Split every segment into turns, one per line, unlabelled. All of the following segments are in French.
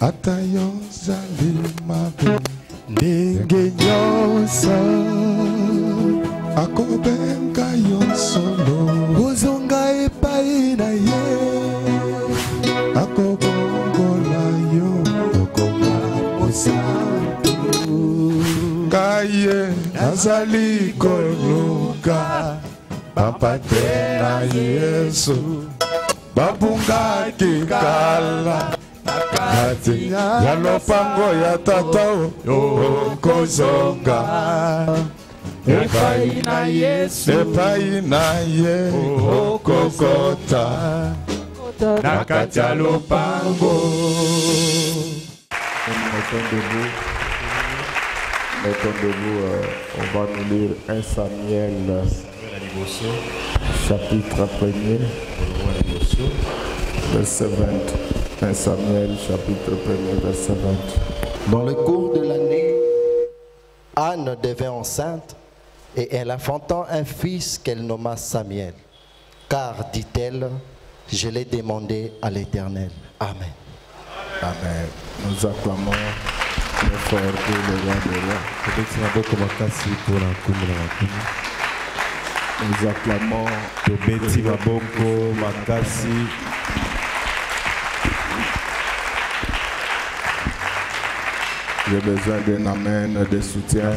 Atayo Zalimabo Nengenyosa Akobenga Yonsolo Uzonga epai na ye Akobongola yo Okoba Mosantu Kaye Nazali Koluka Papa Tena Yesu Babunga Kikala Nakati ya lopango ya tatao Kozonga Epai na Yesu Epai na ye Kokota Nakati ya lopango.
Mettons debout, on va nous lire 1 Samuel chapitre 1er, verset 20. 1 Samuel chapitre 1er, verset 20.
Dans le cours de l'année, Anne devint enceinte et elle enfanta un fils qu'elle nomma Samuel. Car, dit-elle, je l'ai demandé à l'Éternel. Amen.
Amen. Nous acclamons le frère de le roi de roi. Nous acclamons Tobeti Maboko Makasi. J'ai besoin d'un amen de soutien.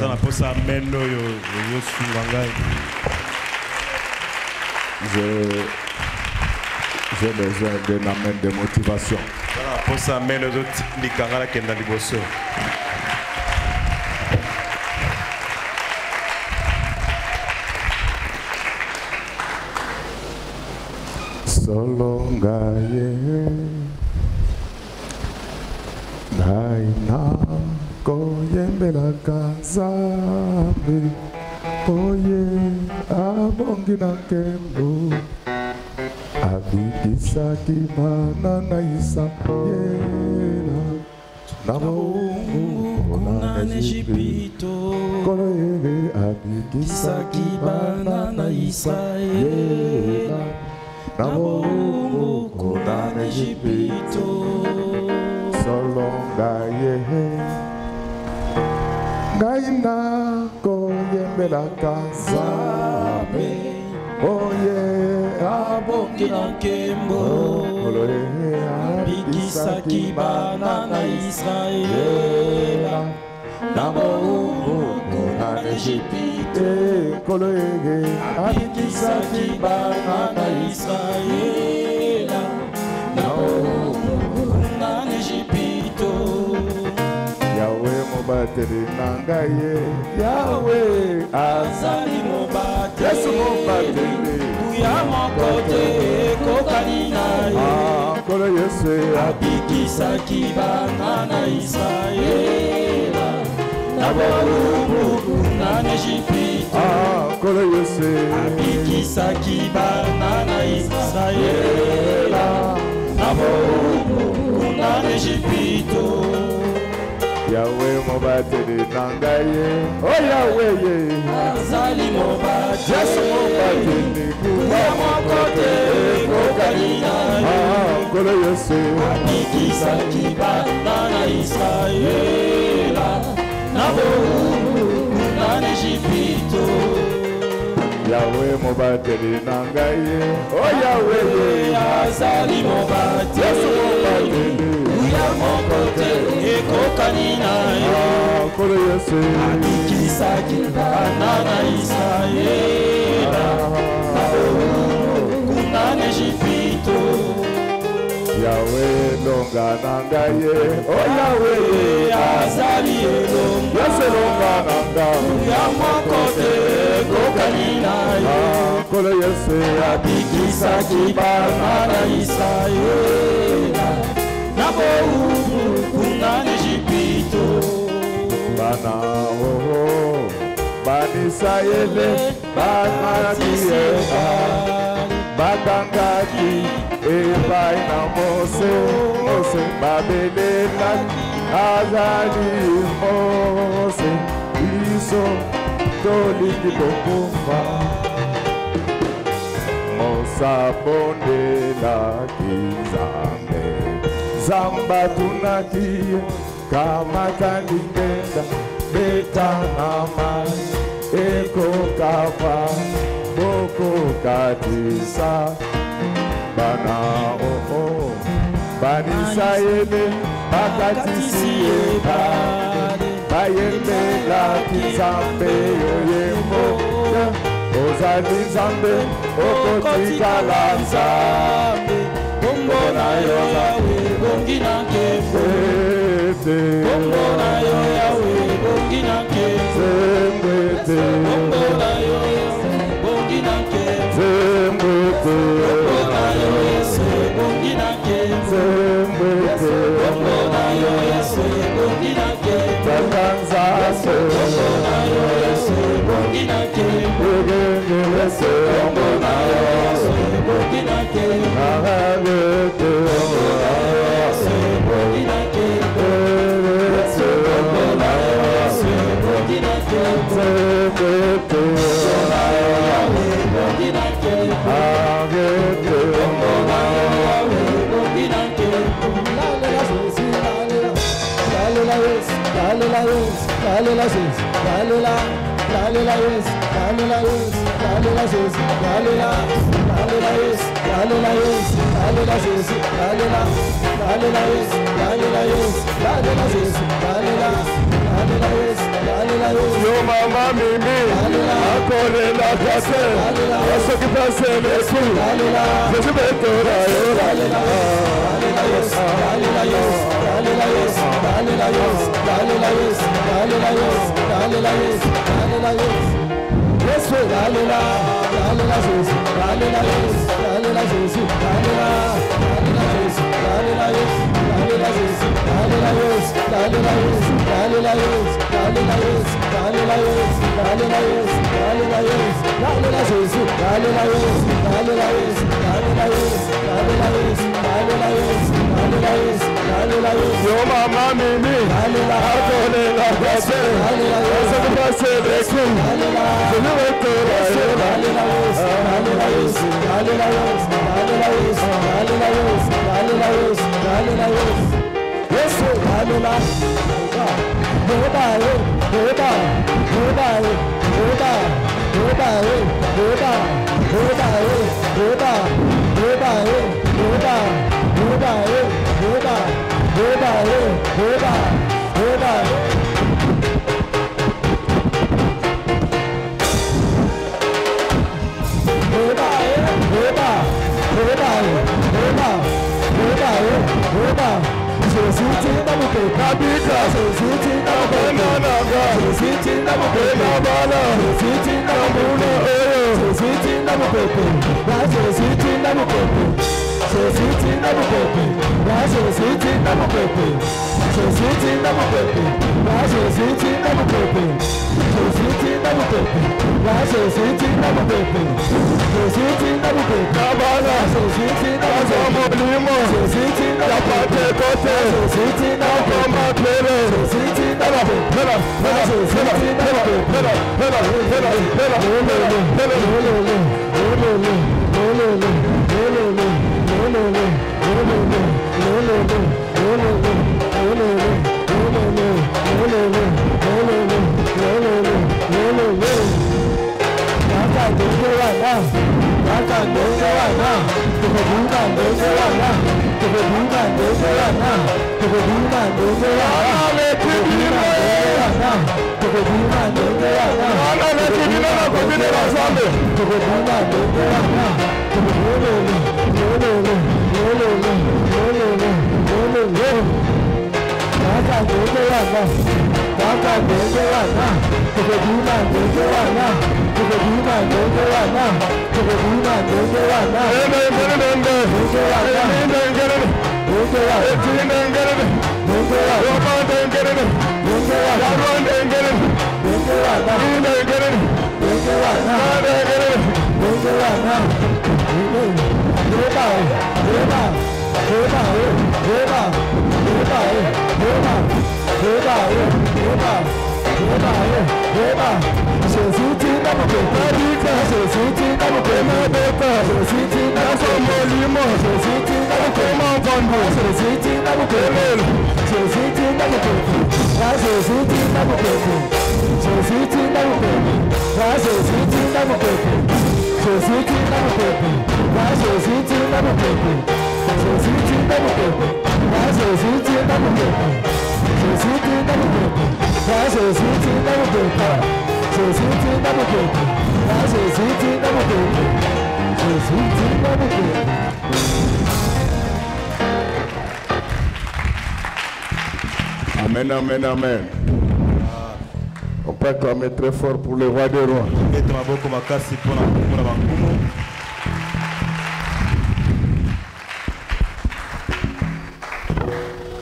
J'ai besoin d'un amen de motivation. Solo ngaye Naina koyembela kazabe Oye abongi na kembo Abikisa kimana na isa yela Nabaungu kuna Nejipito Kolo yele abikisa kimana na isa yela Nabaungu kuna Nejipito Solonga yehe Gaina koyembela kazabe Oye abongi na kembo Bikisa kibana na Israela Nabaungu kuna Nejipito Koloye abikisa kibana na Israela Nabaungu kuna Nejipito Yahweh mobateli nangaye Yahweh azali mobateli Yesu mobateli Uya mokote kokali naye Kolo Yesu abikisa kibana na Israela Nabaungu kuna Nejipito Kolo Yesu abikisa kibana na Israela Nabaungu kuna Nejipito Yahweh mobateli nangaye Oh Yahweh azali mobateli Yesu mobateli Uya mokote kokali naye Kolo Yesu abikisa kibana na Israela Nabaungu kuna Nejipito Yahweh mobateli nangaye Oh Yahweh azali mobateli Yesu mobateli Uya mokote kokali naye Kolo Yesu abikisa kibana na Israela Nabaungu kuna Nejipito Yahweh longa nangaye Oh Yahweh azali elonga Yesu longa nanga Uya mokote kokali naye Kolo Yesu abikisa kibana na Israela Nabaungu kuna Nejipito Bana oh Bani Israele Banakieba Badangaki Ebai na Mose Babelela Azali Mose Iso Toliki Bokumba Mosa Bondela Kizambe
Zamba tunakie kama kanipenda beta mama eko kapa boko katisa bana oh banisa yeme bakatisi yeba bayembe la kizambe yoyemo ozali zambe okotika la nzambe bongo na yo yawe bongi na kembe bongo na yo yawe bongi na kembe bongo na yo bongi na kembe bongo na yo yesu bongi na kembe bongo na yo yesu bongi na kembe bongo na yo yesu bongi na kembe bongo na yo yesu bongi na kembe Yo mama mimi, akole la kase, eso que pase le su, je suis betora Yo mama mimi, akole la kase, eso que pase le su, je suis betora mondo. Elelo. Amen, amen, amen. On peut acclamer très fort pour le roi des rois.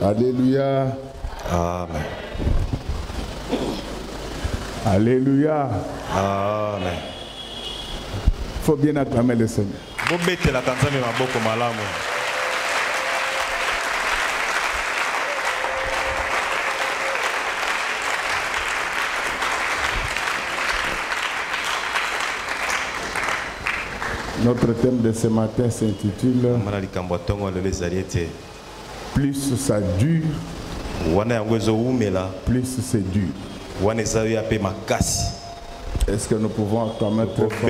Alléluia.
Amen.
Alléluia.
Amen.
Il faut bien acclamer le Seigneur. Notre thème de ce matin s'intitule Plus ça dure, plus c'est dur. Est-ce que nous pouvons acclamer très fort?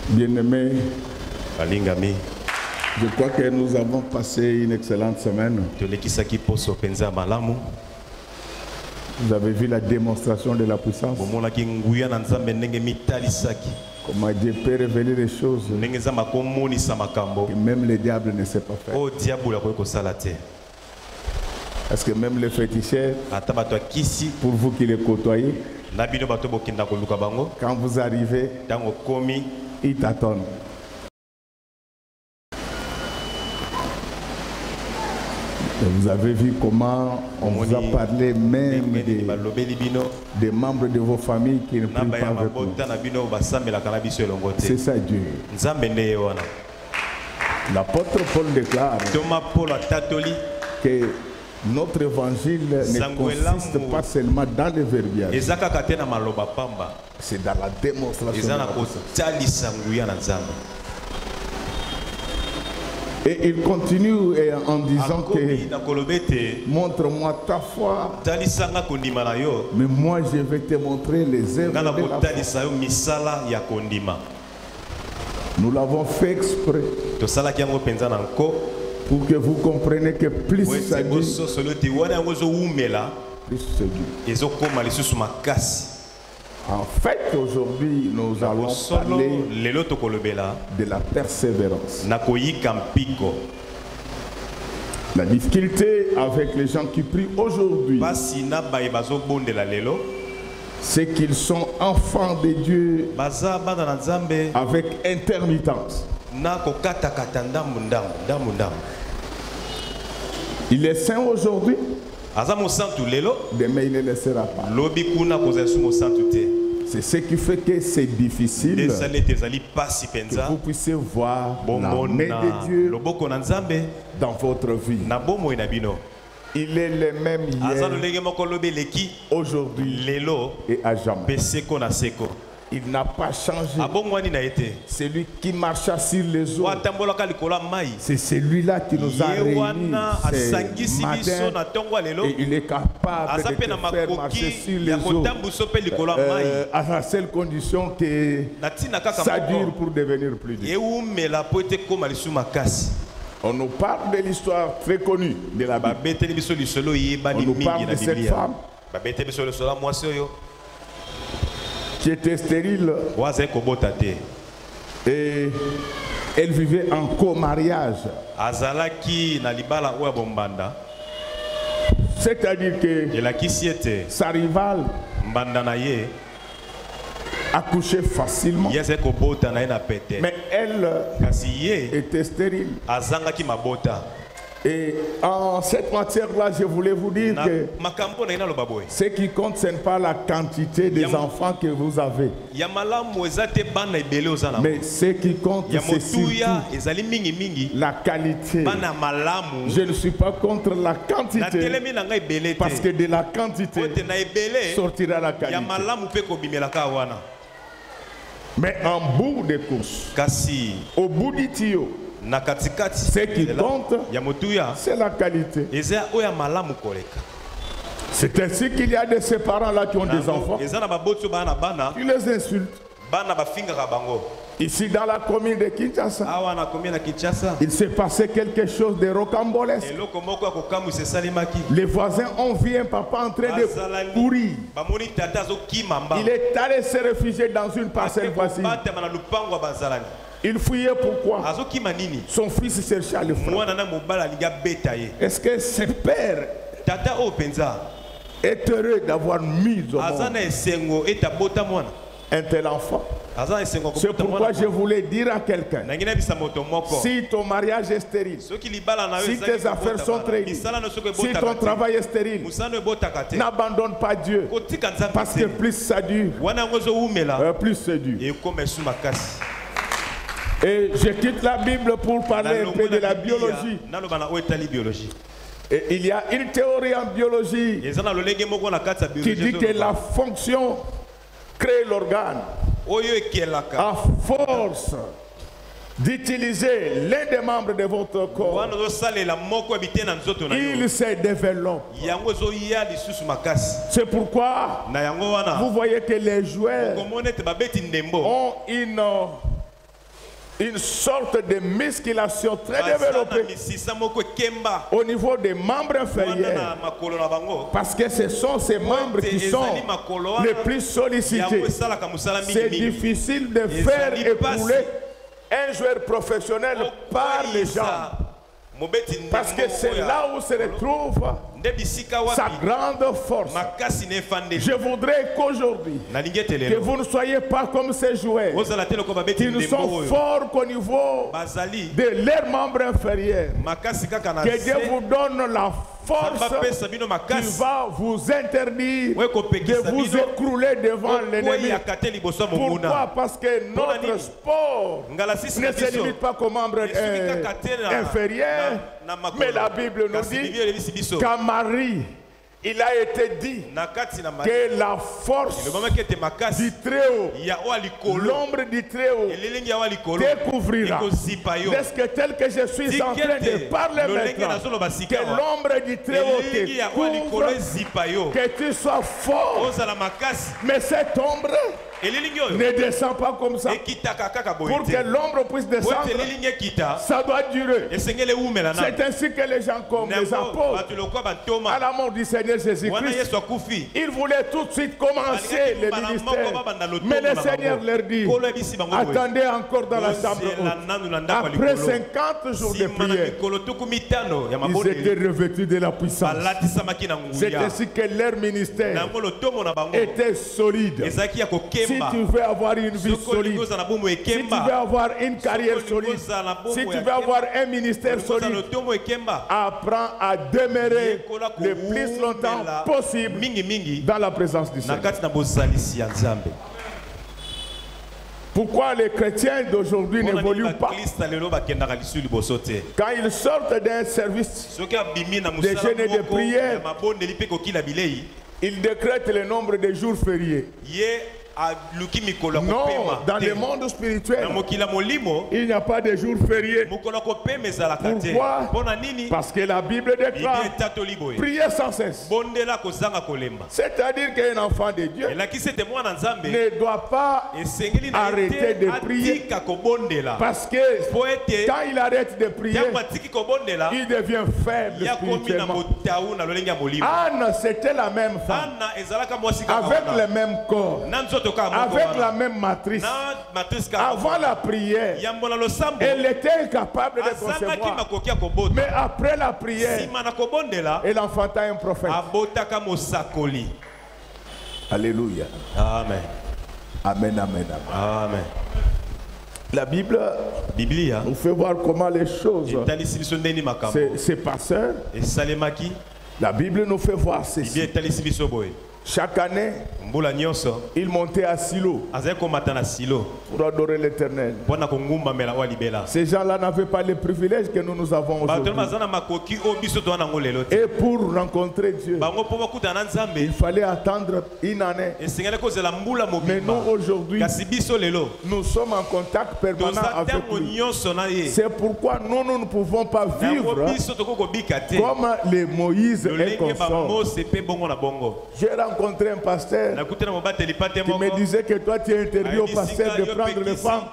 Bien-aimés, je crois que nous avons passé une excellente semaine. Vous avez vu la démonstration de la puissance. Comment Dieu peut révéler des choses que même le diable ne sait pas faire. Parce que même les féticheurs, pour vous qui les côtoyez, quand vous arrivez, ils t'attendent. Et vous avez vu comment on vous a parlé même des membres de vos familles qui ne prient pas avec vous. C'est ça Dieu. L'apôtre Paul déclare que notre évangile ne consiste pas seulement dans le verbiage. C'est dans la démonstration de la puissance. Et il continue en disant que montre-moi ta foi, mais moi je vais te montrer les œuvres de la foi. Nous l'avons fait exprès pour que vous compreniez que plus ça dure, plus c'est dur. En fait, aujourd'hui, nous allons parler de la persévérance. La difficulté avec les gens qui prient aujourd'hui, c'est qu'ils sont enfants de Dieu avec intermittence. Il est saint aujourd'hui, demain il ne le sera pas. C'est ce qui fait que c'est difficile que vous puissiez voir la main de Dieu dans votre vie. Il est le même hier, aujourd'hui et à jamais. Il n'a pas changé. C'est lui qui marcha sur les eaux. C'est celui-là qui nous a réunis ce matin. Et il est capable de te faire marcher sur les eaux à la seule condition que ça dure pour devenir plus dur. On nous parle de l'histoire très connue de la Bible. On nous parle de cette femme qui était stérile et elle vivait en co-mariage. C'est-à-dire que sa rivale accouchait facilement, mais elle était stérile.
Et en cette matière-là, je voulais vous dire que ce qui compte, ce n'est pas la quantité des enfants que vous avez. Mais ce qui compte, c'est surtout la qualité. Je ne suis pas contre la quantité, parce que de la quantité sortira la qualité. Mais en bout de course, au bout du tuyau, ce qui compte, c'est la qualité. C'est ainsi qu'il y a de ces parents-là qui ont des enfants. Tu les insultes. Ici dans la commune de Kinshasa, il s'est passé quelque chose de rocambolesque. Les voisins ont vu un papa en train de courir. Il est allé se réfugier dans une parcelle voisine. Il fouillait pourquoi son fils cherchait à le frapper. Est-ce que ce père est heureux d'avoir mis au monde un tel enfant? C'est pourquoi je voulais dire à quelqu'un, si ton mariage est stérile, si tes affaires sont réunies, si ton travail est stérile, n'abandonne pas Dieu, parce que plus ça dure, plus c'est dur. Et je quitte la Bible pour parler un peu de la biologie. Et il y a une théorie en biologie qui dit que la fonction crée l'organe. À force d'utiliser l'un des membres de votre corps, il se développe. C'est pourquoi vous voyez que les joueurs ont une sorte de musculation très développée au niveau des membres inférieurs, parce que ce sont ces membres qui sont les plus sollicités. C'est difficile de faire écouler un joueur professionnel par les jambes, parce que c'est là où se retrouve sa grande force. Je voudrais qu'aujourd'hui, que vous ne soyez pas comme ces joueurs qui ne sont forts qu'au niveau de leurs membres inférieurs. Que Dieu vous donne la force qui va vous interdire de vous écrouler devant l'ennemi. Pourquoi? Parce que notre sport ne se limite pas qu'aux membres inférieurs, mais la Bible nous dit qu'à Marie, il a été dit que la force du Très-Haut, l'ombre du Très-Haut découvrira. Est-ce que tel que je suis en train de parler maintenant, que l'ombre du Très-Haut te couvre, que tu sois fort, mais cette ombre ne descend pas comme ça. Pour que l'ombre puisse descendre, ça doit durer. C'est ainsi que les gens comme les apôtres, à la mort du Seigneur Jésus-Christ, ils voulaient tout de suite commencer le ministère. Mais le Seigneur leur dit, attendez encore dans la chambre haute. Après 50 jours de prière, ils étaient revêtus de la puissance. C'est ainsi que leur ministère était solide. Si tu veux avoir une vie solide, si tu veux avoir une carrière solide, si tu veux avoir un ministère solide, apprends à demeurer le plus longtemps possible dans la présence du Seigneur. Pourquoi les chrétiens d'aujourd'hui n'évoluent pas? Quand ils sortent d'un service de jeûne et de prière, ils décrètent le nombre de jours fériés. Non, dans le monde spirituel, il n'y a pas de jour férié. Pourquoi? Parce que la Bible déclare prier sans cesse. C'est-à-dire qu'un enfant de Dieu ne doit pas arrêter de prier, parce que quand il arrête de prier, il devient faible spirituellement. Anne, c'était la même femme, avec le même corps, avec la même matrice. Avant la prière, elle était incapable de concevoir. Mais après la prière, elle enfanta un prophète. Alléluia.
Amen.
Amen, amen, amen.
Amen.
La Bible nous fait voir comment les choses se passent. La Bible nous fait voir ceci. Chaque année, il montait à Silo pour adorer l'Éternel. Ces gens-là n'avaient pas les privilèges que nous avons aujourd'hui. Et pour rencontrer Dieu, il fallait attendre une année. Mais nous, aujourd'hui, nous sommes en contact permanent avec lui. C'est pourquoi nous ne pouvons pas vivre comme les Moïse et consorts. J'ai rencontré un pasteur qui me disait que toi tu es interdit au pasteur de prendre les femmes.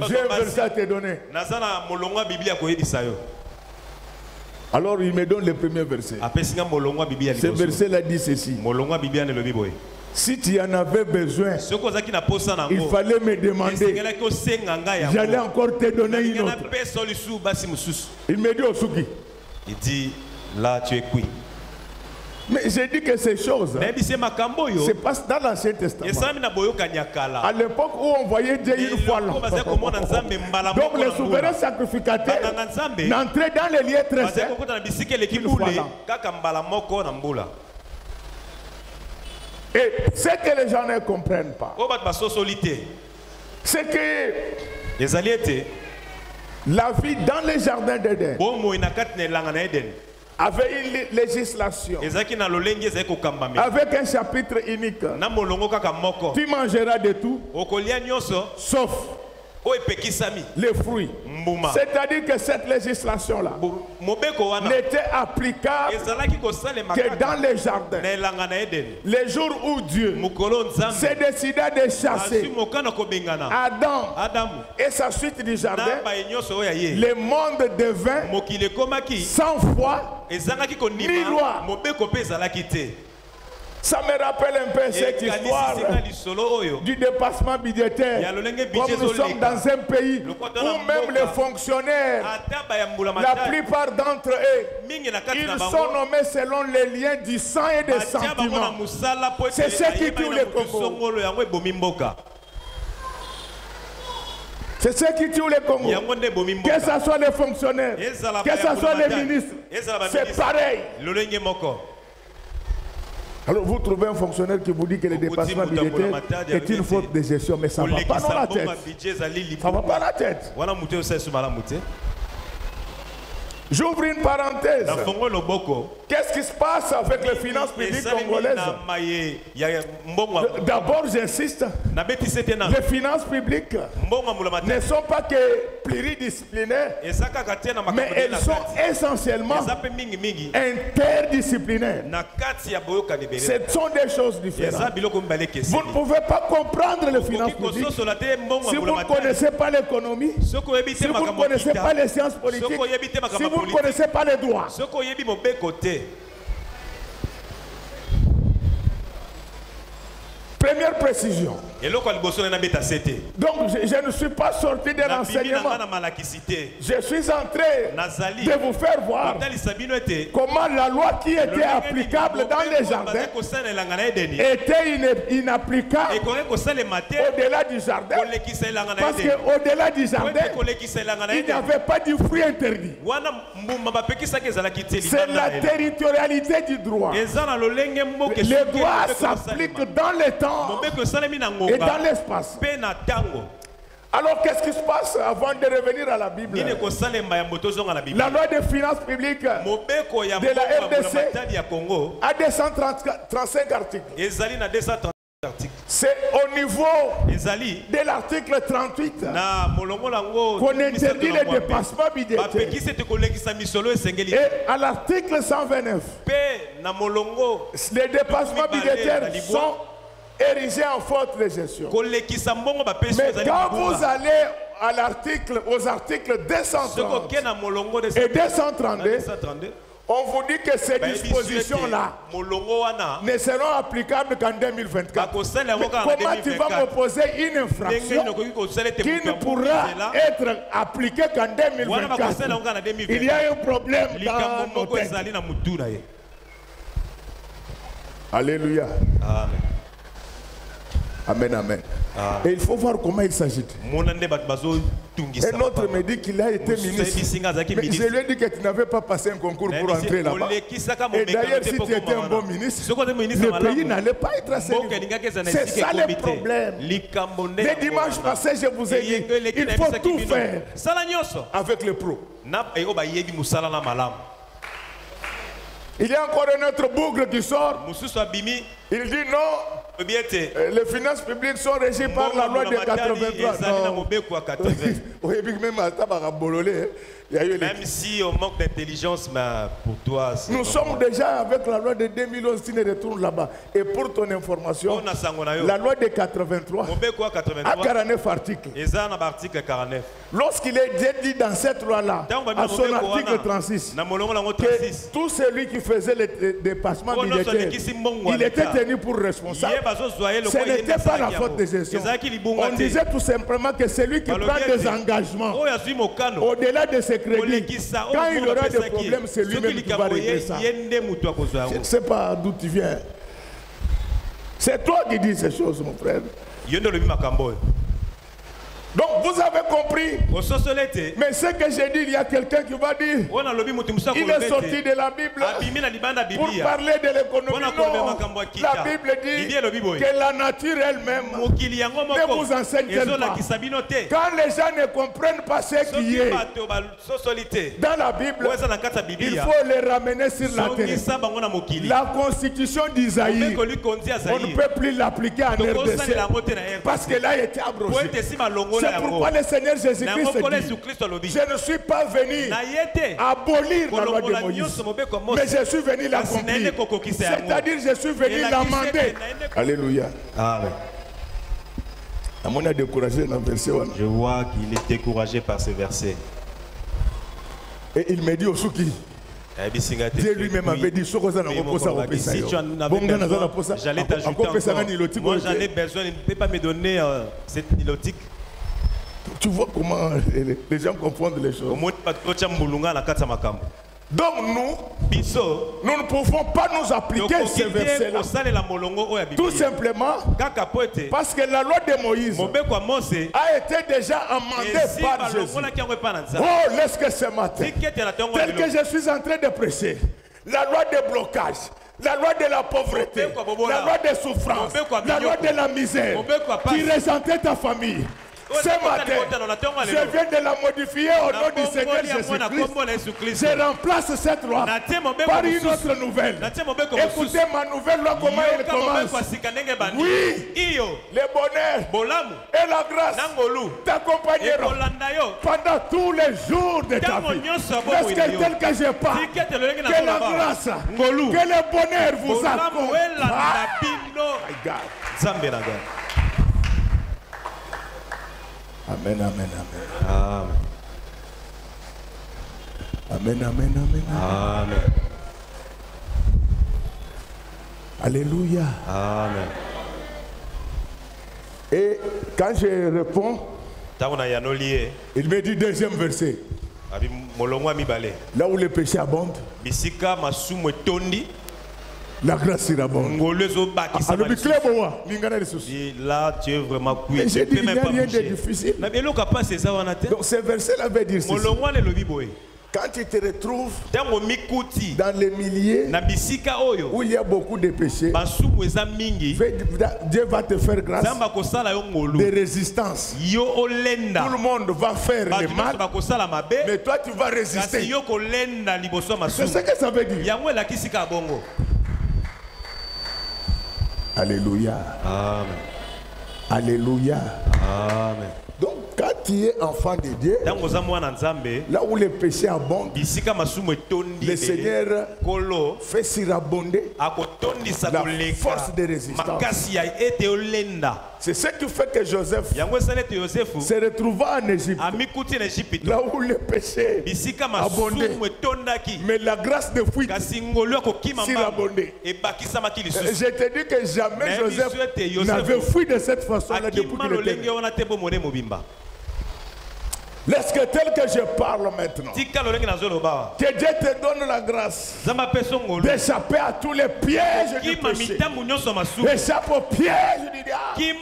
J'ai un verset à te donner. Alors il me donne le premier verset. Ce verset-là dit ceci. Si tu en avais besoin, il fallait me demander. J'allais encore te donner une autre. Il me dit Osuki.
Il dit, là tu es cuit.
Mais j'ai dit que ces choses se passent dans l'Ancien Testament. À l'époque où on voyait Dieu une fois là. Donc les souverains sacrificateurs n'entraient dans les lieux très saints une fois là. Et ce que les gens ne comprennent pas, c'est que la vie dans les jardins d'Éden avait une législation, avec un chapitre unique. Tu mangeras de tout, sauf les fruits. C'est-à-dire que cette législation-là n'était applicable que dans les jardins. Les jours où Dieu s'est décidé de chasser Adam et sa suite du jardin, le monde devint sans foi ni loi. Ça me rappelle un peu cette histoire du dépassement budgétaire. Comme nous sommes dans un pays où même les fonctionnaires, la plupart d'entre eux, ils sont nommés selon les liens du sang et des sentiments. C'est ce qui tue le Congo. C'est ce qui tue le Congo. Que ce soit les fonctionnaires, que ce soit les ministres, c'est pareil. Alors vous trouvez un fonctionnaire qui vous dit que le dépassement budgétaire est une faute de gestion, mais ça ne va pas dans la tête. Ça ne va pas dans la tête. J'ouvre une parenthèse. Qu'est-ce qui se passe avec les finances publiques congolaises? D'abord, j'insiste, les finances publiques ne sont pas que pluridisciplinaires, mais elles sont essentiellement interdisciplinaires. Ce sont des choses différentes. Vous ne pouvez pas comprendre les finances publiques si vous ne connaissez pas l'économie, si vous ne connaissez pas les sciences politiques, si vous ne connaissez pas les droits. Première précision. Donc je ne suis pas sorti de l'enseignement. Je suis en train de vous faire voir comment la loi qui était applicable dans les jardins était inapplicable au-delà du jardin. Parce qu'au-delà du jardin, il n'y avait pas du fruit interdit. C'est la territorialité du droit. Le droit s'applique dans le temps et dans l'espace. Alors qu'est-ce qui se passe avant de revenir à la Bible? La loi des finances publiques de la RDC a 235 articles. C'est au niveau de l'article 38 qu'on interdit le dépassement budgétaire. Et à l'article 129, les dépassements budgétaires sont érigés en faute de gestion. Mais quand vous allez aux articles 230 et 232, on vous dit que ces dispositions-là ne seront applicables qu'en 2024. Comment tu vas m'opposer une infraction qui ne pourra être appliquée qu'en 2024? Il y a un problème dans nos têtes. Alléluia.
Amen.
Amen, amen. Et il faut voir comment il s'agit. Un autre me dit qu'il a été ministre. Mais je lui ai dit que tu n'avais pas passé un concours pour entrer là-bas. Et d'ailleurs, si tu étais un bon ministre, le pays n'allait pas être assez. C'est ça le problème. Les dimanches passés, je vous ai dit, il faut tout faire avec le pro. Il y a encore un autre boucle qui sort. Il dit non. Les finances publiques sont régies par la loi de 83.
Même si on manque d'intelligence, mais pour toi,
nous sommes déjà avec la loi de 2011 qui ne retourne là-bas. Et pour ton information, la loi de 83 a 49 articles. Lorsqu'il est dit dans cette loi-là, à son article 36, que tout celui qui faisait le dépassement militaire, il était tenu pour responsable. Ce n'était pas la faute des gestions. On disait tout simplement que celui qui prend des engagements au-delà de ses crédits, quand il aura des problèmes, c'est lui-même qui va régler ça. Je ne sais pas d'où tu viens. C'est toi qui dis ces choses, mon frère. Donc vous avez compris. Mais ce que j'ai dit, il y a quelqu'un qui va dire il est sorti de la Bible pour parler de l'économie. Non, la Bible dit que la nature elle-même ne vous enseigne pas. Quand les gens ne comprennent pas ce qui est dans la Bible, il faut les ramener sur la terre. La constitution d'Isaïe, on ne peut plus l'appliquer en RDC parce qu'elle a été abrogée. C'est pourquoi le Seigneur Jésus-Christ dit, je ne suis pas venu abolir la loi de Moïse, mais je suis venu l'accomplir. C'est-à-dire je suis venu l'amender. Alléluia.
Amen.
Je
vois qu'il est découragé par ce verset.
Et il me dit au Souki, Dieu lui-même avait dit si tu en avais besoin, j'allais t'ajouter encore. Moi j'en ai besoin, il ne peut pas me donner cette nilotique. Tu vois comment les gens confondent les choses. Donc nous ne pouvons pas nous appliquer ce verset-là. Tout simplement parce que la loi de Moïse a été déjà amendée par Jésus. Oh, laisse que ce matin, tel que je suis en train de prêcher, la loi de blocage, la loi de la pauvreté, la loi de souffrance, la loi de la misère qui ressentait ta famille. Ce matin, je viens de la modifier au nom du Seigneur Jésus-Christ. Je remplace cette loi par une autre nouvelle. Écoutez ma nouvelle loi, comment elle commence. Oui, le bonheur et la grâce t'accompagneront pendant tous les jours de ta vie. Parce que tel que je parle, que la grâce, que le bonheur vous accompagne. Amen, amen, amen.
Amen.
Amen, amen, amen.
Amen.
Alléluia.
Amen.
Et quand je réponds, il me dit deuxième verset. Là où le péché abonde, la grâce surabonde.
Là, tu es vraiment cuit.
Mais j'ai dit, il n'y a rien de difficile. Donc ce verset-là veut dire ceci. Quand tu te retrouves dans les milliers où il y a beaucoup de péchés, Dieu va te faire grâce de résistance. Tout le monde va faire le mal, mais toi tu vas résister. C'est ce que ça veut dire. Alléluia.
Amen.
Alléluia.
Amen.
Donc quand tu es enfant de Dieu, là où le péché abonde, le Seigneur fait surabonder la force de résistance. C'est ce qui fait que Joseph se retrouva en Égypte, là où le péché abondait, mais la grâce de fuite surabondait. Je te dis que jamais Joseph n'avait fui de cette façon-là depuis qu'il était né. Laisse que tel que je parle maintenant, que Dieu te donne la grâce d'échapper à tous les pièges du péché. Échappe aux pièges du diable.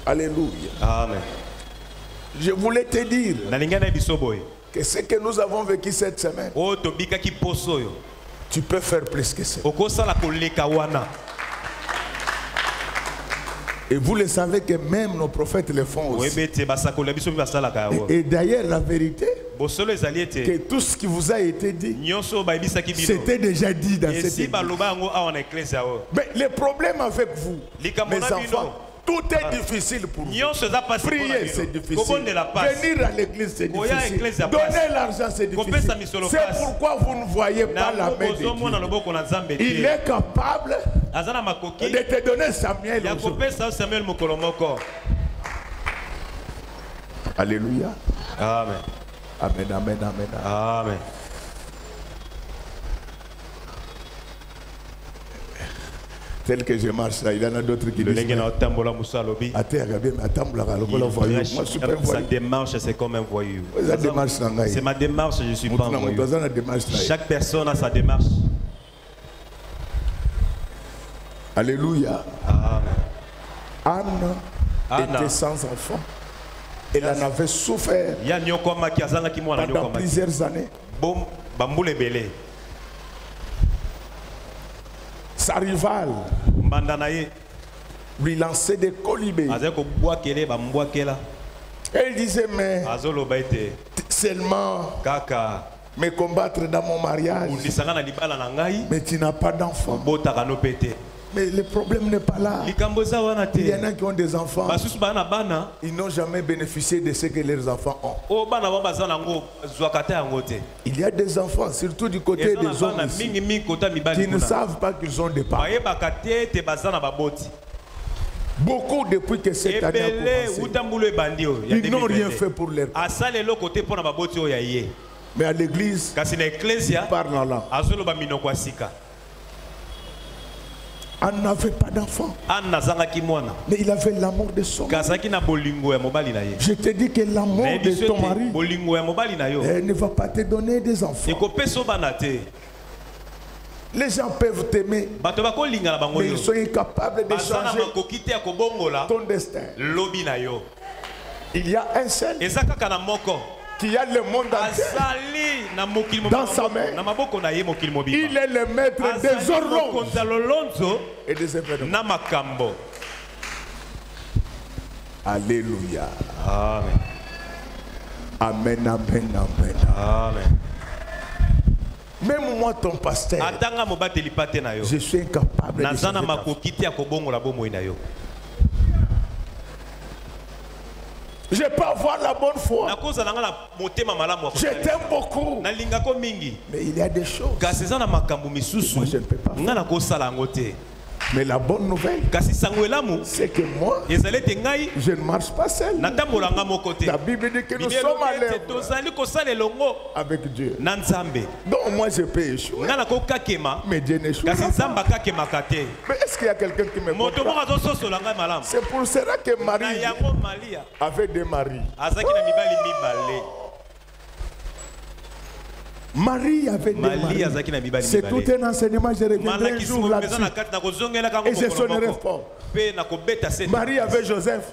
Alléluia.
Amen.
Je voulais te dire que ce que nous avons vécu cette semaine, tu peux faire plus que ça. Et vous le savez que même nos prophètes le font aussi. Et d'ailleurs, la vérité, que tout ce qui vous a été dit, c'était déjà dit dans cette église. Mais le problème avec vous, mes enfants, tout est difficile pour vous. Prier, c'est difficile. Venir à l'église, c'est difficile. Donner l'argent, c'est difficile. C'est pourquoi vous ne voyez pas la main de Dieu. Il est capable de te donner Samuel aujourd'hui. Alléluia.
Amen.
Amen, amen, amen.
Amen.
Tel que je marche là, il y en a d'autres qui disent
sa démarche, c'est comme un voyou. C'est ma démarche, je ne suis pas un voyou. Chaque personne a sa démarche.
Alléluia. Anne était sans enfant. Elle en avait souffert pendant plusieurs années. Sa rivale lui lançait des colibés. Elle disait, mais seulement me combattre dans mon mariage, mais tu n'as pas d'enfant. Mais le problème n'est pas là. Il y en a qui ont des enfants. Ils n'ont jamais bénéficié de ce que leurs enfants ont. Il y a des enfants, surtout du côté des hommes ici, qui ne savent pas qu'ils ont des parents. Beaucoup depuis que cette année a commencé, ils n'ont rien fait pour leurs parents. Mais à l'église, ils parlent en langue. Anne n'avait pas d'enfant. Mais il avait l'amour de son mari. Je te dis que l'amour de ton mari ne va pas te donner des enfants. Les gens peuvent t'aimer, mais ils sont incapables de changer ton destin. Il y a un seul qui a le monde entier dans sa main. Il est le maître des horloges et des événements. Alléluia.
Amen.
Amen, amen, amen.
Amen.
Même moi, ton pasteur, je suis incapable de changer. Je peux avoir la bonne foi. Je t'aime beaucoup. Mais il y a des choses. Moi, je ne peux pas faire. Mais la bonne nouvelle, c'est que moi, je ne marche pas seul. La Bible dit que nous sommes à l'œuvre avec Dieu. Donc moi je peux échouer, mais Dieu n'échoue pas. Mais est-ce qu'il y a quelqu'un qui me comprend? C'est pour cela que Marie avait des maris. Marie avait des maris. C'est tout un enseignement, je reviendrai un jour là-dessus. Et je sonnerai fort. Marie avait Joseph.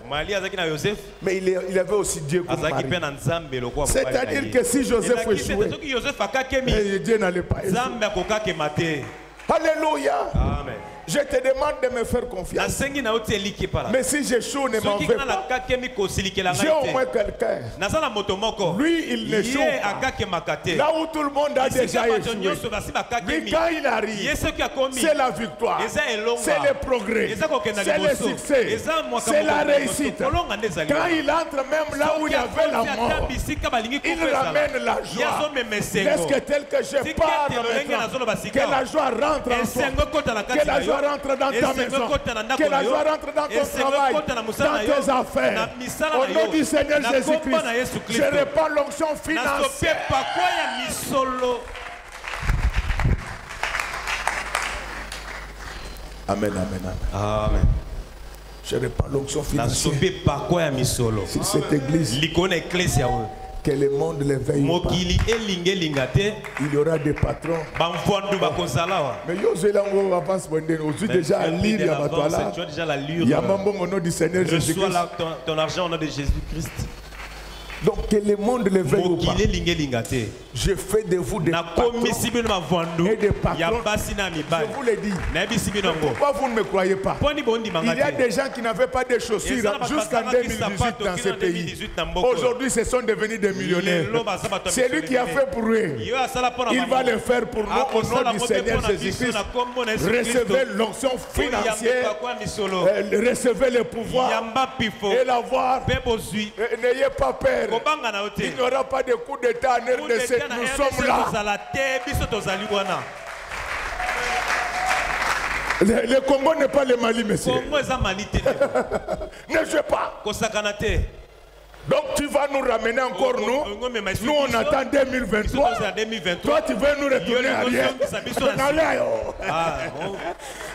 Mais il avait aussi Dieu comme mari. C'est-à-dire que si Joseph échouait, Dieu n'allait pas échouer. Alléluia.
Amen.
Je te demande de me faire confiance. Mais si j'échoue, ne m'en fais pas. J'ai au moins quelqu'un. Lui, il n'échoue pas. Là où tout le monde a déjà échoué, lui, quand il arrive, c'est la victoire, c'est le progrès, c'est le succès, c'est la réussite. Quand il entre même là où il y avait la mort, il ramène la joie. Est-ce que tel que je parle maintenant, que la joie rentre en toi, que la joie rentre dans ta maison, que la joie rentre dans ton travail, dans tes affaires. Au nom du Seigneur Jésus-Christ, je répands l'onction financière. Amen, amen, amen.
Amen.
Je répands l'onction financière sur cette église. Que le monde les veille ou pas. Il y aura des patrons. Mais yo avance déjà à lire il y a au nom du Seigneur Jésus-Christ.
Reçois ton argent au nom de Jésus-Christ.
Donc que le monde les veille ou pas. Je fais de vous des patrons et des patrons. Je vous l'ai dit. Pourquoi vous ne me croyez pas? Il y a des gens qui n'avaient pas de chaussures jusqu'en 2018 dans ce pays. Aujourd'hui, ce sont devenus des millionnaires. C'est lui qui a fait pour eux. Il va le faire pour nous au nom du Seigneur Jésus-Christ. Recevez l'onction financière, recevez le pouvoir et l'avoir. N'ayez pas peur. Il n'y aura pas de coup d'état en RDC. Nous sommes là. Le Congo n'est pas le Mali, monsieur. Ne jouez pas. Donc tu vas nous ramener encore nous. Nous on attend 2023. Toi tu veux nous retourner arrière.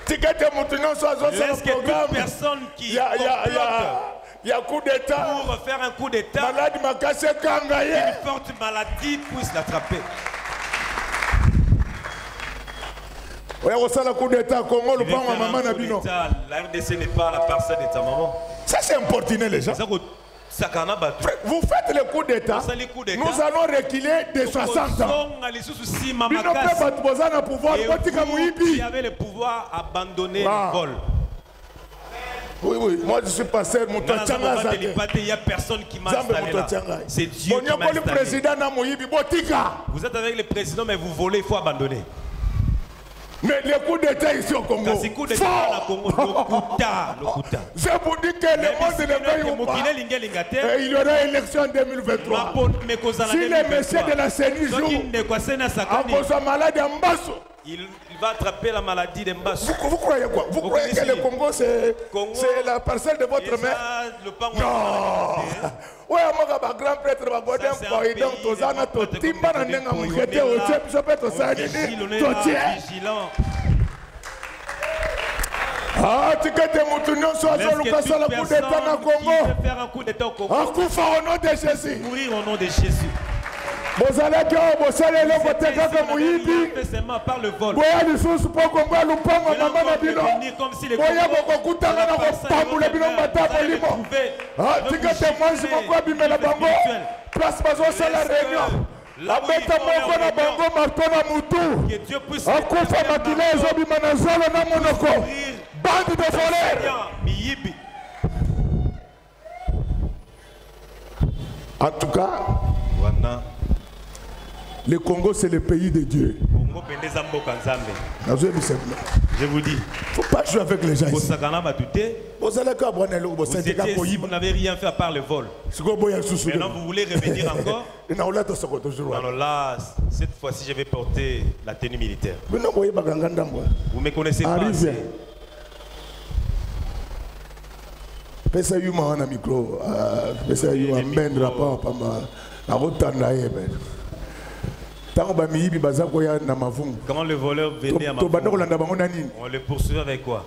Est-ce que toute personne qui il y a coup d'état.
Pour faire un coup d'état,
une
forte maladie puisse l'attraper.
La
RDC n'est pas la parcelle de ta maman.
Ça c'est importuné les gens. Vous faites le coup d'état. Nous allons reculer de 60 ans.
Vous avez le pouvoir abandonner le vol.
Oui, oui, moi je suis pasteur.
Il n'y a personne qui m'a installé là. C'est Dieu qui m'a installé. Vous êtes avec le président, mais vous volez, il faut abandonner.
Mais le coup d'état ici au Congo,
je vous dis que
le monde ne veille pas. Il y aura élection en 2023. Si les messieurs de la CENI jouent, à cause de malade en basse,
il va attraper la maladie de Mbasso.
Vous croyez quoi? Vous croyez que le Congo c'est la parcelle de votre mère? Non. Oui, moi, grand prêtre, ma godin, donc Tozana, Totimba, Nanenga, Moukete, Otsep, Jopet, Osani, Totier. Ah, tu que tes moutons soient sur le cas le coup d'état dans le Congo. En coup au nom de Jésus.
Mourir au nom de Jésus.
Vous allez que vous allez le voter comme Mouyibi.
Par le vol.
Vous allez sous pour qu'on voit le pan à maman à Bino. Vous allez beaucoup de temps à la pamboule le Bino Mata Bolimo. Ah, tu que tes mois, je m'en crois bien la bango. Place Bazo, c'est la réunion. La bête à mon na bango, Martona Moutou.
Que Dieu puisse.
En coup, ça m'a dit les hommes, Manazolo, Namonoko. Bande de voleurs. En tout cas, le Congo c'est le pays de Dieu.
Je vous dis,
il ne faut pas jouer avec les gens ici.
Vous n'avez rien fait à part le vol. Maintenant vous voulez revenir encore. Alors là, cette fois-ci je vais porter la tenue militaire. Vous ne me connaissez pas assez.
Pesa yuma na micro, pesa yuma mbendra pa pama, na rotanda yebe.
Quand le voleur venait à Mavung, on le poursuivait avec quoi?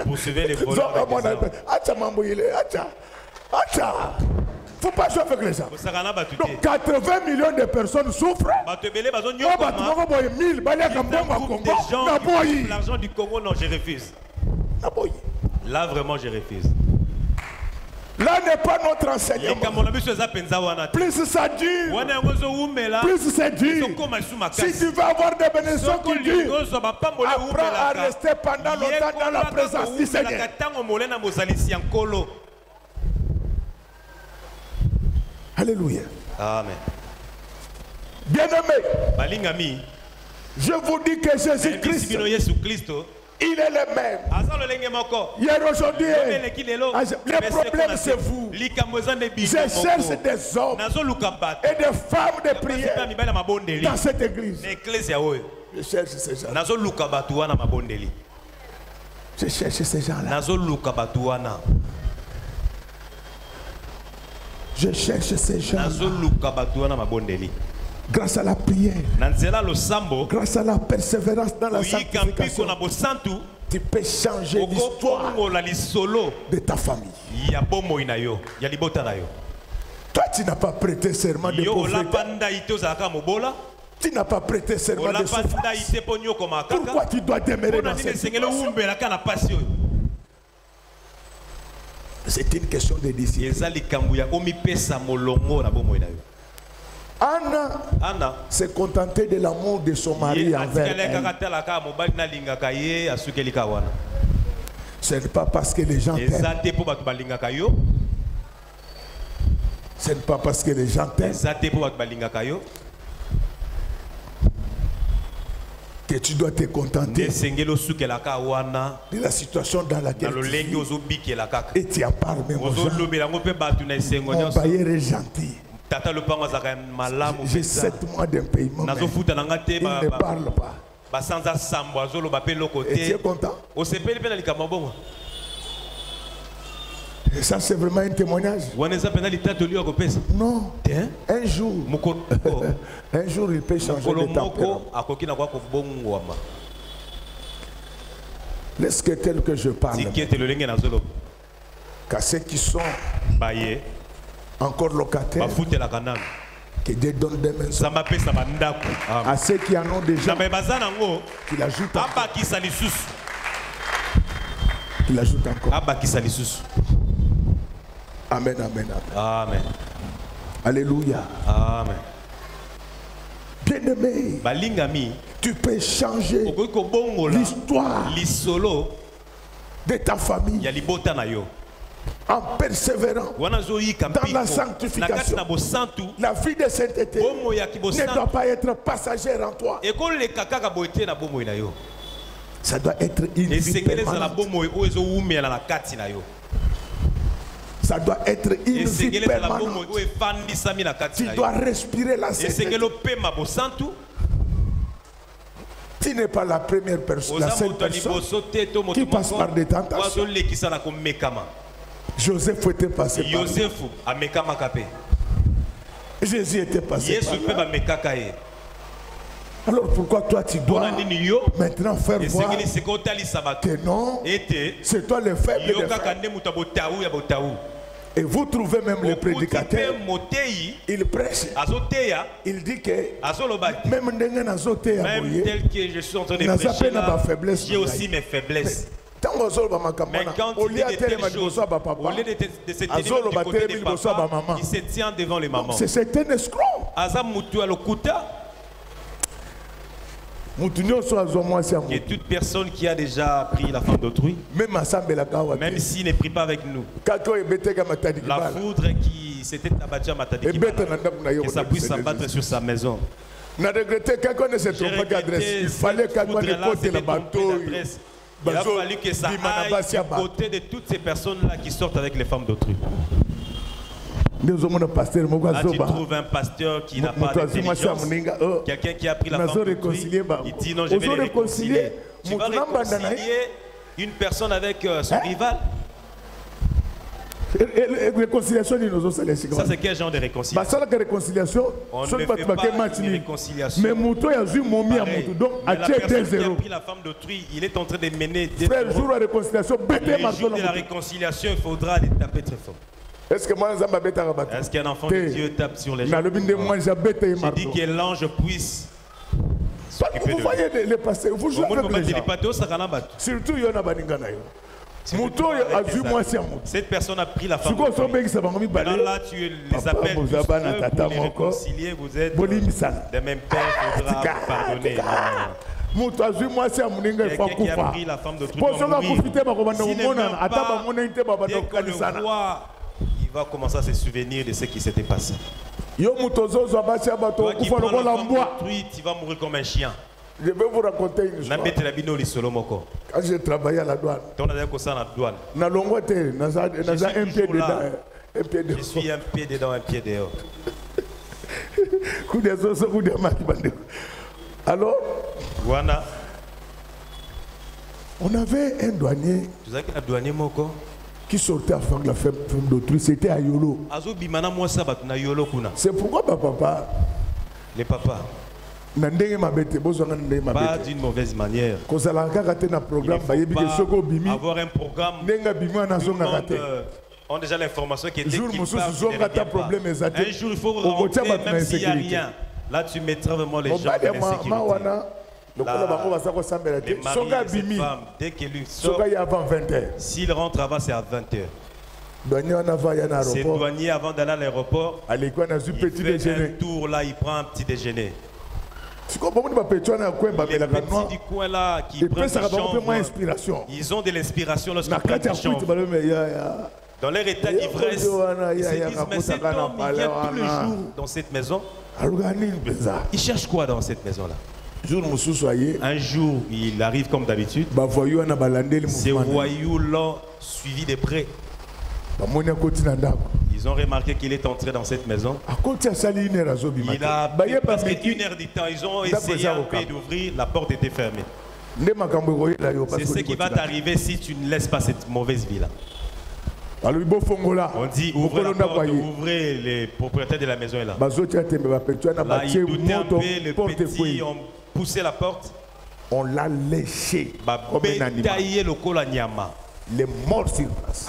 Poursuivez les voleurs.
Faut pas jouer avec les gens. Donc 80 millions de personnes souffrent.
L'argent du Congo, non, je refuse. Là, vraiment, je refuse.
Là n'est pas notre enseignement. Plus ça dure, plus c'est dur. Si tu veux avoir des bénédictions qui durent, apprends à rester pendant longtemps dans la présence du Seigneur. Alléluia.
Amen.
Bien-aimé, je vous dis que Jésus-Christ, il est le même. Hier, aujourd'hui, le problème c'est vous. Je cherche des hommes et des femmes de prière dans cette église. Je cherche ces gens. Je cherche ces gens-là. Je cherche ces gens. grâce à la prière, grâce à la persévérance dans la sanctification, tu peux changer l'histoire de ta famille. Toi, tu n'as pas prêté serment de pauvreté. Tu n'as pas prêté serment de souffrance. Pourquoi tu dois demeurer dans cette situation? C'est une question de discipline. Anna s'est contentée de l'amour de son mari envers elle. Ce n'est pas parce que les gens t'aiment. Ce n'est pas parce que les gens t'aiment que tu dois te contenter de la situation dans laquelle tu vis. Et tu en parles même aux gens. Mon bailleur est gentil. J'ai 7 mois d'impayement. Il ne parle pas. Et tu es content? Et ça, c'est vraiment un témoignage. Non. Un jour, un jour, il peut changer de tempérament. Laisse que tel que je parle. Car ceux qui sont encore locataires, que Dieu donne des maisons. À ceux qui en ont déjà, qu'il ajoute encore. Qu'il ajoute encore. Amen, amen, amen.
Amen.
Alléluia.
Amen.
Bien-aimé, tu peux changer l'histoire de ta famille en persévérant dans la sanctification. La vie de sainteté ne doit pas être passagère en toi. Ça doit être une vie permanente. Ça doit être une vie permanente. Tu dois respirer la sainteté. Tu n'es pas la première personne, la seule personne qui passe par des tentations. Joseph était passé par là. Jésus était passé par là. Alors pourquoi toi tu dois maintenant faire voir que non, c'est toi le faible des faibles. Et vous trouvez même le prédicateur, il prêche, il dit que même tel que je suis en train de prêcher là, j'ai aussi mes faiblesses. Mais quand il dit telle chose, au lieu de se tenir du côté des papas, il se tient devant les mamans. C'est un escroc.
Et toute personne qui a déjà pris la femme d'autrui, même s'il ne prie pas avec nous, la foudre qui s'était abattue à Matadikibala, que ça puisse s'abattre sur sa maison.
J'ai regretté quelqu'un ne se trompe pas d'adresse. Il fallait quelqu'un écouter le bateau.
Il a fallu que ça aille du côté de toutes ces personnes-là qui sortent avec les femmes d'autrui. Là, tu trouves un pasteur qui n'a pas d'intelligence, quelqu'un qui a pris la femme d'autrui, il dit non, je vais les réconcilier. Tu vas réconcilier une personne avec son rival? Ça, c'est quel genre de réconciliation? On ne fait pas une réconciliation. Mais la personne qui a pris la femme d'autrui, il est en train de mener des le jour de la réconciliation, il faudra les taper très fort. Est-ce qu'un enfant de Dieu tape sur les gens? J'ai dit que l'ange puisse s'occuper de lui. Vous voyez les pasteurs, vous jouez avec les gens. Surtout, il y en a cette personne a pris la femme. Maintenant là, tu les appelles pour les réconcilier. Vous êtes des mêmes pères, il faudra pardonner. Quelqu'un qui a pris la femme de tout le monde, s'il ne meurt pas, dès qu'on le voit, il va commencer à se souvenir de ce qui s'était passé. Toi qui prends la femme d'autrui, tu vas mourir comme un chien.
Je vais vous raconter une histoire. Quand j'ai travaillé à la douane,
je suis un pied dedans, un pied dehors.
Alors, on avait un douanier qui sortait afin de la femme d'autrui. C'était à Yolo. C'est pourquoi papa,
Les papas. Pas d'une mauvaise manière. Il faut avoir un programme. On a déjà l'information qui était qui part, un jour il faut rentrer même s'il n'y a rien. Là tu mettras vraiment les gens en sécurité. Les maris et les femmes, dès qu'il sort, s'il rentre avant, c'est à 20h. C'est douanier avant d'aller à l'aéroport. Il fait un tour là, il prend un petit déjeuner. Les petits du coin là qui prennent des chambres, ils ont de l'inspiration lorsqu'ils prennent des chambres. Dans leur état d'ivresse, ils se disent, mais cet homme, il vient tous les jours dans cette maison. Il cherche quoi dans cette maison-là? Un jour, il arrive comme d'habitude. Ces voyous l'ont suivi de près. Ils ont remarqué qu'il est entré dans cette maison. Il a presque 1 heure du temps. Ils ont essayé un peu d'ouvrir. La porte était fermée. C'est ce qui va t'arriver si tu ne laisses pas cette mauvaise vie-là. On dit ouvrez la porte, ouvrez les propriétaires de la maison est là. Là, ils doutaient un peu, le petit, ont poussé la porte.
On l'a léché comme un animal. Il est mort sur place.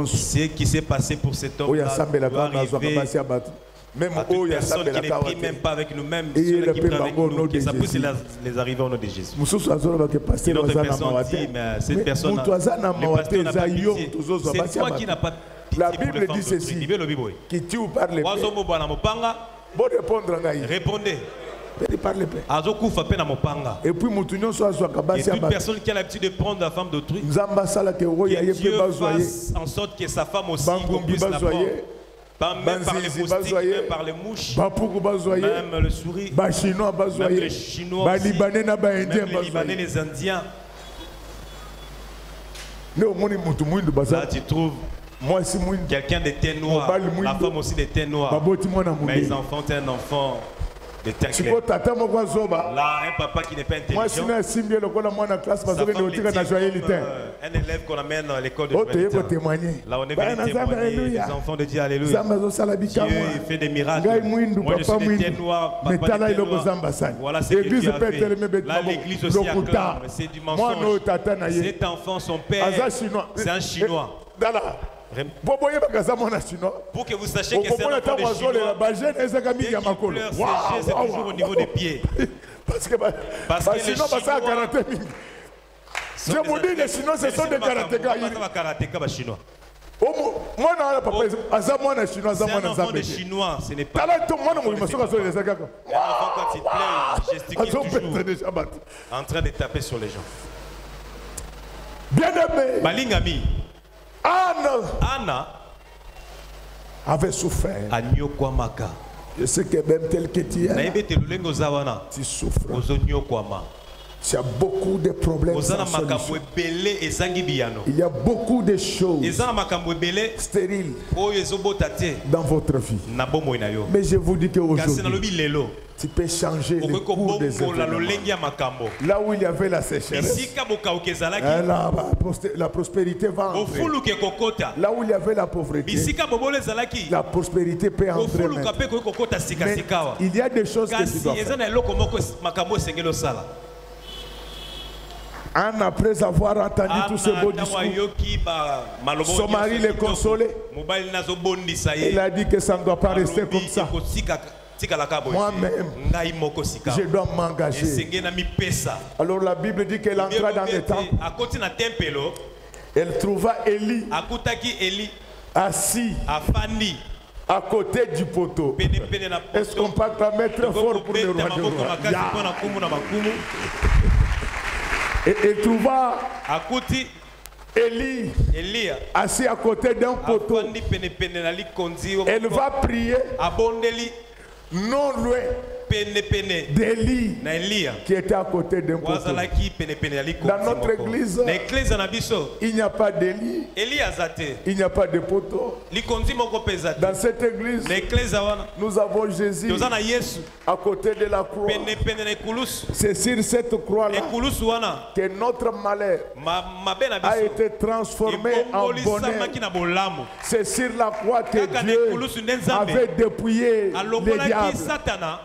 Ce qui s'est passé pour cet homme là doit arriver. Même à toute personne qui ne prie même pas avec nous-mêmes, ceux qui prient avec nous, que ça puisse les arriver au nom de Jésus. Une autre personne dit, mais cette personne, le pasteur n'a pas pitié. C'est toi qui n'as pas pitié.
La Bible dit ceci, qui tue par les paix.
Répondez.
Et puis,
toute personne qui a l'habitude de prendre la femme d'autrui, que Dieu fasse en sorte que sa femme aussi puisse la prendre. Pas même par les moustiques, même par les mouches, même le souris, même les Chinois aussi, même les Libanais, les Indiens. Là, tu trouves quelqu'un de teint noir, la femme aussi de teint noir. Mais ils enfantent un enfant de teint clair. Là, un papa qui n'est pas intelligent. Un élève qu'on amène à l'école de Juventus. Là, on est venu témoigner. Les enfants de Dieu, alléluia. Dieu fait des miracles. Moi, je suis de teint noir. Papa de teint noir. Voilà ce que Dieu a fait. Là, l'église aussi acclame. C'est du mensonge. Cet enfant, son père, c'est un Chinois. Pour que vous sachiez que c'est un enfant de Chinois. Dès qu'il pleure, c'est toujours au niveau des pieds. Parce que les Chinois...
Je vous dis, les Chinois, ce sont des karatékas.
C'est un enfant de Chinois, ce n'est pas... Un enfant, quand il pleure, il gesticule toujours en train de taper sur les gens.
Bien-aimé,
Balingami, Anna
avait souffert. Je sais que même tel que tu es, tu souffres. Il y a beaucoup de problèmes sans solution. Il y a beaucoup de choses stériles dans votre vie. Mais je vous dis qu'aujourd'hui, tu peux changer le cours des événements. Là où il y avait la sécheresse, la prospérité va entrer. Là où il y avait la pauvreté, la prospérité peut entrer. Mais il y a des choses que tu dois faire. Anne, après avoir entendu tous ces beaux discours, son mari le consolait. Il a dit que ça ne doit pas rester comme ça. Moi-même, je dois m'engager. Alors la Bible dit qu'elle entra dans le temple. Elle trouva Élie assis à côté du poteau. Est-ce qu'on peut pas mettre fort pour le roi du roi? Et elle trouva Élie assis à côté d'un poteau. Elle va prier non loin d'Élie qui était à côté d'un poteau. Dans notre église, il n'y a pas d'Élie, il n'y a pas de poteau. Dans cette église, nous avons Jésus à côté de la croix. C'est sur cette croix-là que notre malheur a été transformé en bonheur. C'est sur la croix que Dieu avait dépouillé les diables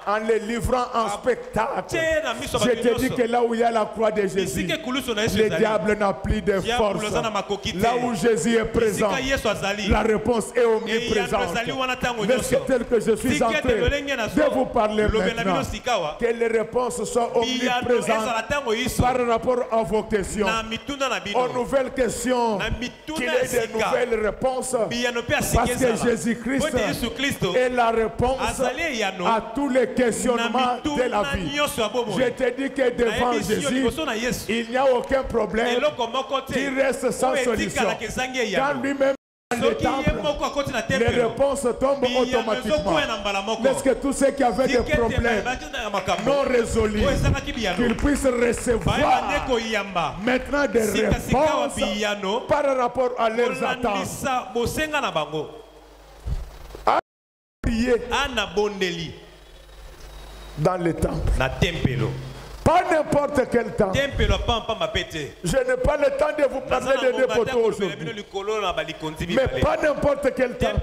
en les livrant en spectacle. Je te dis que là où il y a la croix de Jésus, le diable n'a plus de force. Là où Jésus est présent, la réponse est omniprésente. Mais c'est tel que je suis en train de vous parler maintenant, que les réponses soient omniprésentes par rapport à vos questions, aux nouvelles questions, qu'il y ait de nouvelles réponses, parce que Jésus-Christ est la réponse à tous les questionnements de la vie. Je te dis que devant Jésus, il n'y a aucun problème qui reste sans solution. Quand lui-même le temple, les réponses tombent automatiquement. Est-ce que tous ceux qui avaient des problèmes non résolus, qu'ils puissent recevoir maintenant des réponses par rapport à leurs attentes. À prier dans le temple. Pas n'importe quel temps. Je n'ai pas le temps de vous parler de deux poteaux aujourd'hui. Mais pas n'importe quel temps.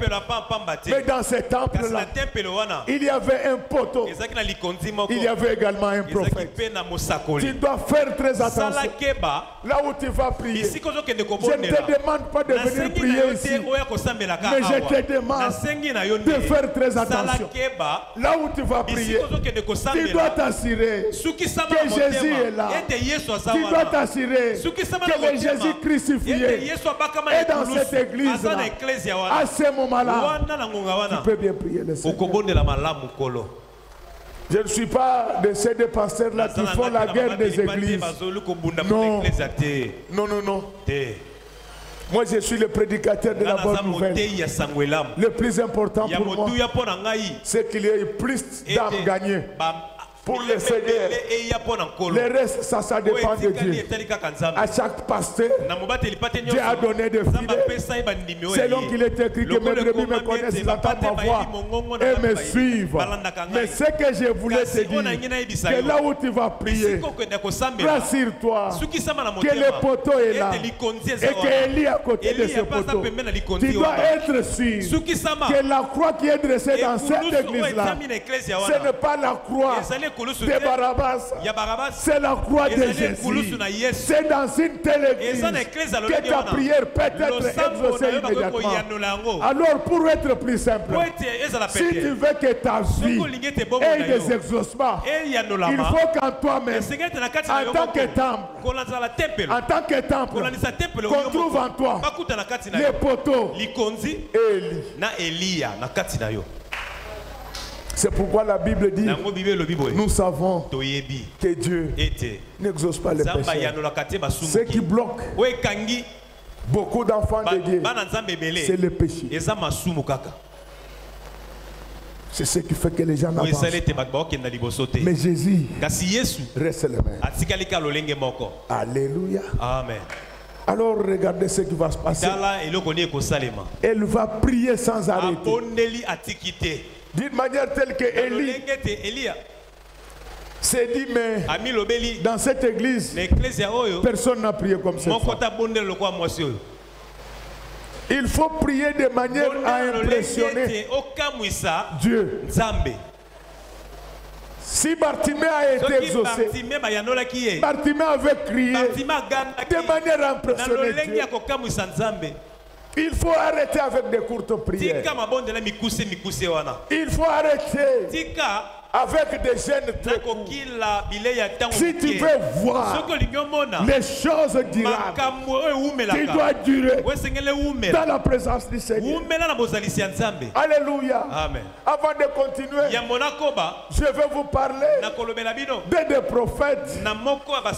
Mais dans ce temple-là, il y avait un poteau. Il y avait également un prophète. Tu dois faire très attention. Là où tu vas prier. Je ne te demande pas de venir prier ici. Mais je te demande de faire très attention. Là où tu vas prier, tu dois t'assurer que Jésus est là. Tu dois t'assurer que le Jésus crucifié est dans cette église-là. À ce moment-là, tu peux bien prier le Seigneur. Je ne suis pas de ces deux pasteurs-là qui font la guerre des églises. Non, non, non, non. Moi, je suis le prédicateur de la bonne nouvelle. Le plus important pour moi, c'est qu'il y ait plus d'âmes gagnées pour le Seigneur. Le reste, ça dépend de Dieu. À chaque pasteur, Dieu a donné des fidèles. Selon qu'il est écrit que mes brebis me connaissent, ils entendent ma voix et me suivent. Mais ce que je voulais te dire, que là où tu vas prier, rassure-toi que le poteau est là et qu'il est à côté de ce poteau. Tu dois être sûr que la croix qui est dressée dans cette église-là, ce n'est pas la croix de Barabbas, c'est la croix de Jésus. C'est dans une telle église que ta prière peut être exaucée immédiatement. Alors pour être plus simple, si tu veux que ta vie ait des exaucements, il faut qu'en toi-même, en tant que temple, qu'on trouve en toi les poteaux et Élie. C'est pourquoi la Bible dit, nous savons que Dieu n'exauce pas les péchés. Ce qui bloque beaucoup d'enfants de Dieu, c'est le péché. C'est ce qui fait que les gens n'avancent. Mais Jésus reste le même. Alléluia.
Amen.
Alors regardez ce qui va se passer. Elle va prier sans arrêter. D'une manière telle que Élie s'est dit, mais dans cette église, personne n'a prié comme ça. Il faut prier de manière à impressionner Dieu. Si Bartimée a été exaucé, Bartimée avait crié de manière à impressionner Dieu. Il faut arrêter avec des courtes prières. Il faut arrêter avec des gènes très courts. Si tu veux voir les choses durables, tu dois durer dans la présence du Seigneur. Alléluia.
Amen.
Avant de continuer, je vais vous parler de des prophètes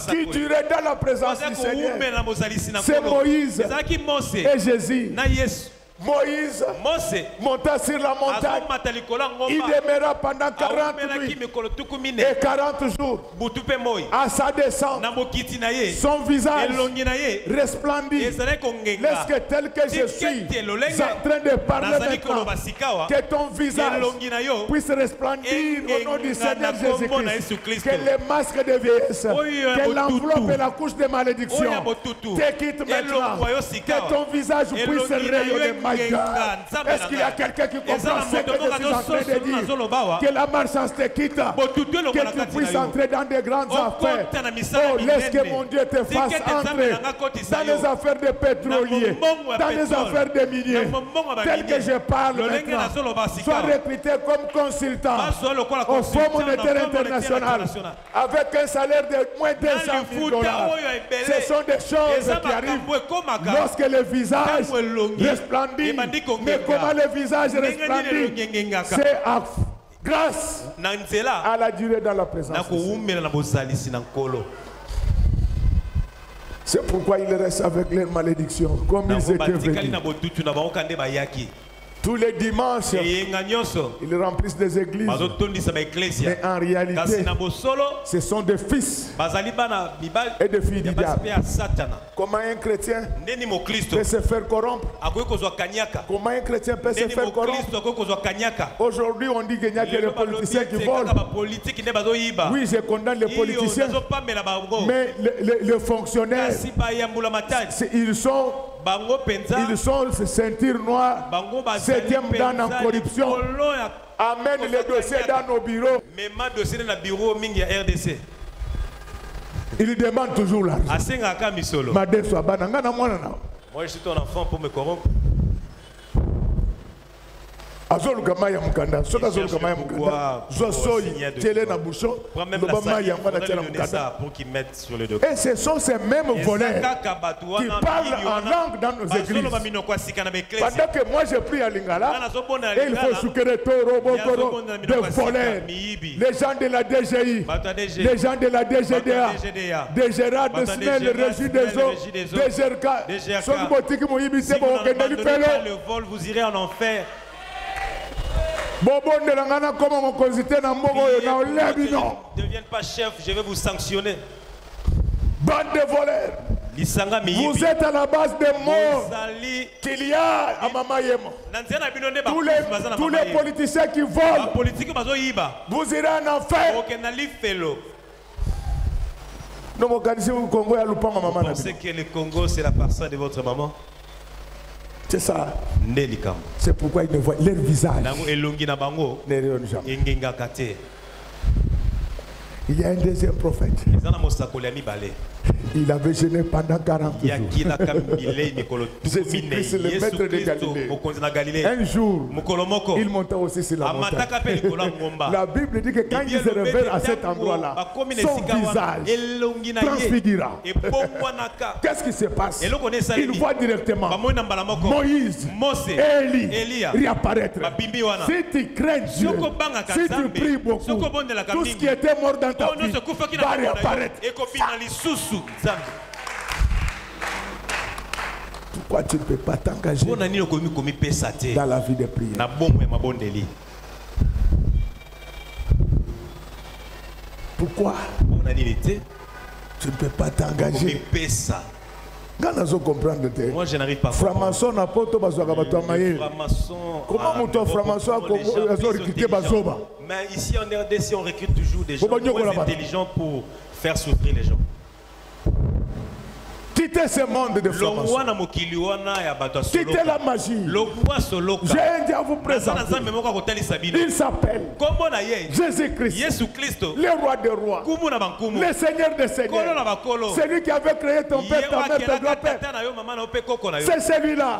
qui duraient dans la présence du Seigneur. C'est Moïse et Jésus. Moïse monta sur la montagne. Il demeura pendant 40 nuits et 40 jours. À sa descente, son visage resplendit. Laisse-que tel que je suis en train de parler maintenant, que ton visage puisse resplendir au nom du Seigneur Jésus-Christ. Que les masques de vieillesse, que l'enveloppe et la couche de malédiction te quittent maintenant. Que ton visage puisse rayonner. My God. Est-ce qu'il y a quelqu'un qui comprend ce que je suis en train de dire? Que la marchande te quitte, que tu puisses entrer dans des grandes affaires. Oh, laisse que mon Dieu te fasse entrer dans les affaires de pétroliers, dans les affaires de miniers, tel que je parle maintenant. Sois recruté comme consultant au Fonds monétaire international avec un salaire de moins de 200 000 $. Ce sont des choses qui arrivent lorsque le visage resplendit. Mais comment le visage resplendit? C'est grâce à la durée dans la présence. C'est pourquoi il reste avec les malédictions, comme ils étaient venus. Tous les dimanches, ils remplissent des églises. Mais en réalité, ce sont des fils et des filles du diable. Comment un chrétien peut se faire corrompre? Comment un chrétien peut se faire corrompre? Aujourd'hui, on dit qu'il n'y a que les politiciens qui volent. Oui, je condamne les politiciens. Mais les fonctionnaires, ils sont ceintures noires, 7e dan en corruption. Amène les dossiers dans nos bureaux. Ils demandent toujours l'argent.
Moi je suis ton enfant pour me corrompre.
Azol Gamaya Mukanda, Soka Zol Gamaya Mukanda, Zosoi, Télé na bouchon, Lobama Yamana Télé Mukanda. Et ce sont ces mêmes voleurs qui parlent en langue dans nos églises. Pendant que moi je prie à Lingala, et il faut souquer Toro, Bokoro, de voleurs. Les gens de la DGI, les gens de la DGDA, des Gérard de Snell, le régime des eaux, des GRK, Sokibotiki Mouyibité,
le vol, vous irez en enfer.
Ne
deviennent pas chef, je vais vous sanctionner.
Bande de voleurs. Vous êtes à la base des morts qu'il y a à Mamayemo. Tous les politiciens qui volent, vous irez en enfer.
Vous pensez que le Congo c'est la personne de votre maman?
C'est ça. C'est pourquoi ils ne voient leur visage. Il y a un deuxième prophète. Il avait jeûné pendant 40 jours. Jésus-Christ, le maître de Galilée. Un jour, il monta aussi sur la montagne. La Bible dit que quand il se révèle à cet endroit-là, son visage transfigura. Qu'est-ce qui se passe? Il voit directement Moïse et Élie réapparaître. Si tu crains Dieu, si tu pries beaucoup, tout ce qui était mort dans ta vie va réapparaître. Pourquoi tu ne peux pas t'engager dans la vie de prière? Pourquoi tu ne peux pas t'engager?
Moi je n'arrive pas à
comprendre.
Mais ici en RDC on recrute toujours des gens très intelligents pour faire souffrir les gens.
Quittez ce monde de formation. Quittez la magie. J'ai un Dieu à vous présenter. Il s'appelle Jésus-Christ, le roi des rois, le Seigneur des seigneurs, celui qui avait créé ton père, ta mère, ton grand-père. C'est celui-là.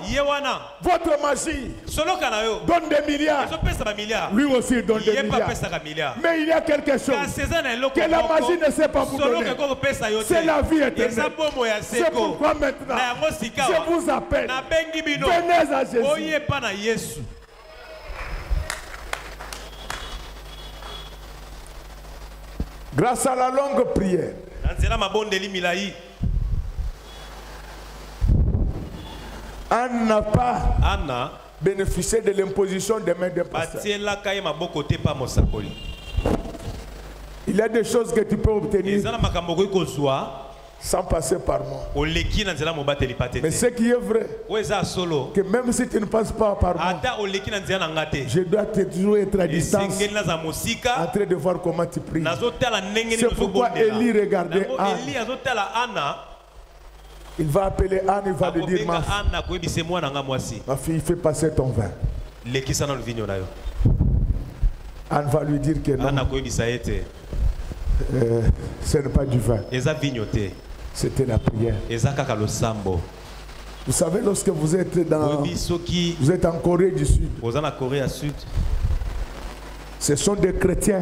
Votre magie donne des milliards. Lui aussi donne des milliards. Mais il y a quelque chose que la magie ne sait pas vous donner. C'est la vie éternelle. C'est pourquoi maintenant, je vous appelle, venez à Jésus. Grâce à la longue prière, Anne n'a pas bénéficié de l'imposition des mains d'un pasteur. Il y a des choses que tu peux obtenir sans passer par moi. Mais ce qui est vrai, que même si tu ne passes pas par moi, je dois toujours être à distance en train de voir comment tu pries. C'est pourquoi Élie regardait Anne. Il va appeler Anne, il va lui dire, ma fille, fais passer ton vin. Anne va lui dire que non, ce n'est pas du vin. C'était la prière. Vous savez, lorsque vous êtes en Corée du Sud, ce sont des chrétiens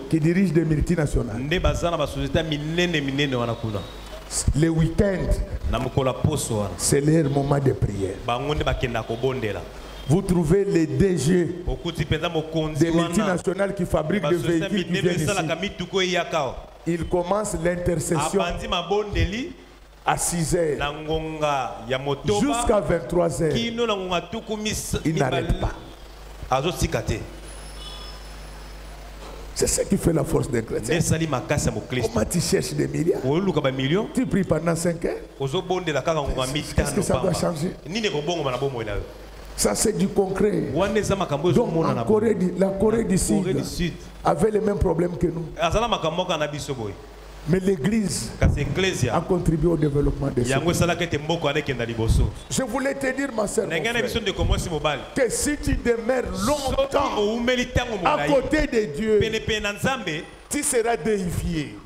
qui dirigent des multinationales. Les week-ends, c'est leur moment de prière. Vous trouvez les DG des multinationales qui fabriquent des véhicules qui viennent ici. Ils commencent l'intercession à 6 heures jusqu'à 23 heures. Ils n'arrêtent pas. C'est ce qui fait la force d'un chrétien. Comment tu cherches des milliards? Tu pries pendant 5 heures. Qu'est-ce que ça doit changer? Ça, c'est du concret. Donc, la Corée du Sud avait les mêmes problèmes que nous. Mais l'Église a contribué au développement des choses. Je voulais te dire, ma sœur, que si tu demeures longtemps à côté de Dieu, tu seras déifié.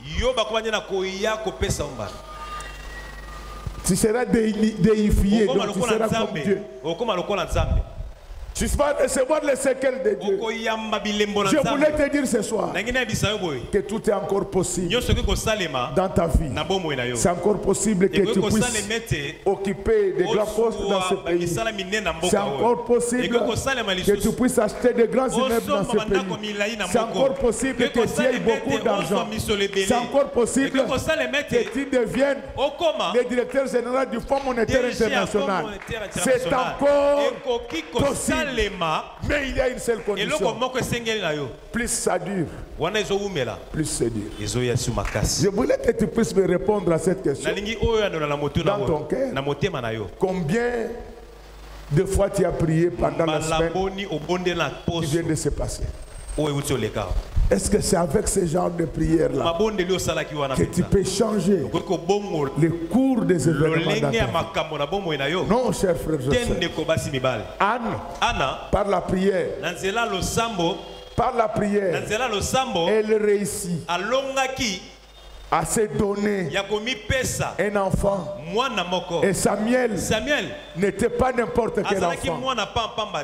Tu seras déifié, donc tu seras comme Dieu. Tu vas recevoir les séquelles de Dieu. Je voulais te dire ce soir que tout est encore possible dans ta vie. C'est encore possible que tu puisses occuper des grands postes dans ce pays. C'est encore possible que tu puisses acheter de grands immeubles dans ce pays. C'est encore possible que tu aies beaucoup d'argent. C'est encore possible que tu deviennes le directeur général du Fonds monétaire international. C'est encore possible. Mais il y a une seule condition. Plus ça dure, plus c'est dur. Je voulais que tu puisses me répondre à cette question. Dans ton cœur, combien de fois tu as prié pendant la semaine qui vient de se passer? Est-ce que c'est avec ce genre de prière-là que tu peux changer le cours des événements dans ta vie? Non, chers frères et sœurs. Anne, par la prière, elle réussit à se donner un enfant. Et Samuel n'était pas n'importe quel enfant.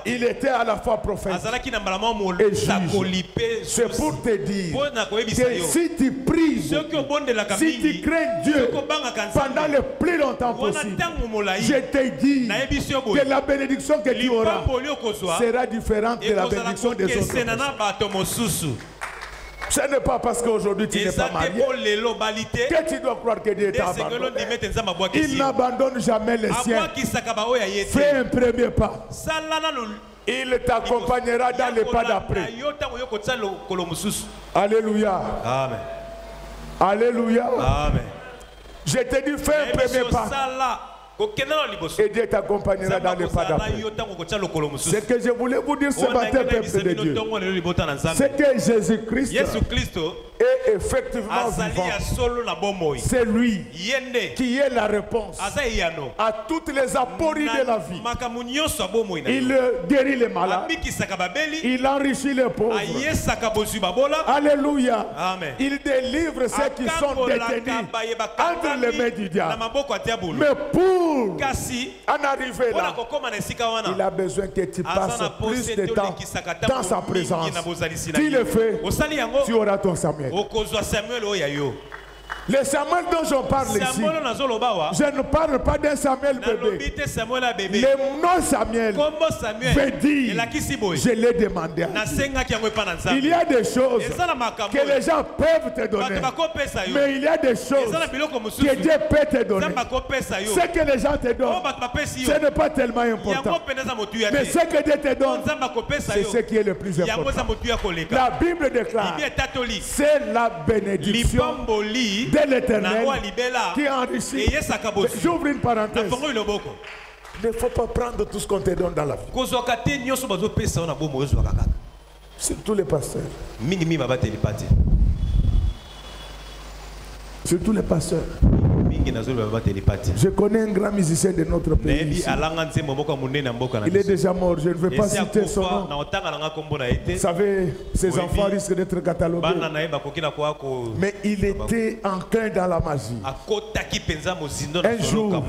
Il était à la fois prophète et juge. C'est pour te dire que si tu pries, si tu crains Dieu pendant le plus longtemps possible, je te dis que la bénédiction que tu auras sera différente de la bénédiction des autres. Ce n'est pas parce qu'aujourd'hui tu n'es pas marié que tu dois croire que Dieu t'a abandonné. Il n'abandonne jamais les siens. Fais un premier pas. Il t'accompagnera dans les pas d'après. Alléluia.
Amen.
Alléluia.
Amen.
Je te dis, fais un premier pas. Et Dieu t'accompagnera dans les pas d'après. Ce que je voulais vous dire ce matin, peuple de Dieu, c'est que Jésus-Christ est effectivement vivant. C'est lui qui est la réponse à toutes les apories de la vie. Il guérit les malades. Il enrichit les pauvres. Alléluia. Il délivre ceux qui sont détenus entre les mains du diable. Mais pour en arriver là, il a besoin que tu passes plus de temps dans sa présence. Tu le fais, tu auras ton Samuel. Le Samuel dont je parle ici, je ne parle pas d'un Samuel bébé. Le nom Samuel veut dire, je l'ai demandé à Dieu. Il y a des choses que les gens peuvent te donner, mais il y a des choses que Dieu peut te donner. Ce que les gens te donnent, ce n'est pas tellement important. Mais ce que Dieu te donne, c'est ce qui est le plus important. La Bible déclare, c'est la bénédiction de l'Éternel qui enrichit. J'ouvre une parenthèse. Il ne faut pas prendre tout ce qu'on te donne dans la vie. Surtout les pasteurs. Surtout les pasteurs. Je connais un grand musicien de notre pays. Il est déjà mort, je ne veux pas citer son nom. Vous savez, ses enfants risquent d'être catalogués. Mais il était enclin dans la magie. Un jour,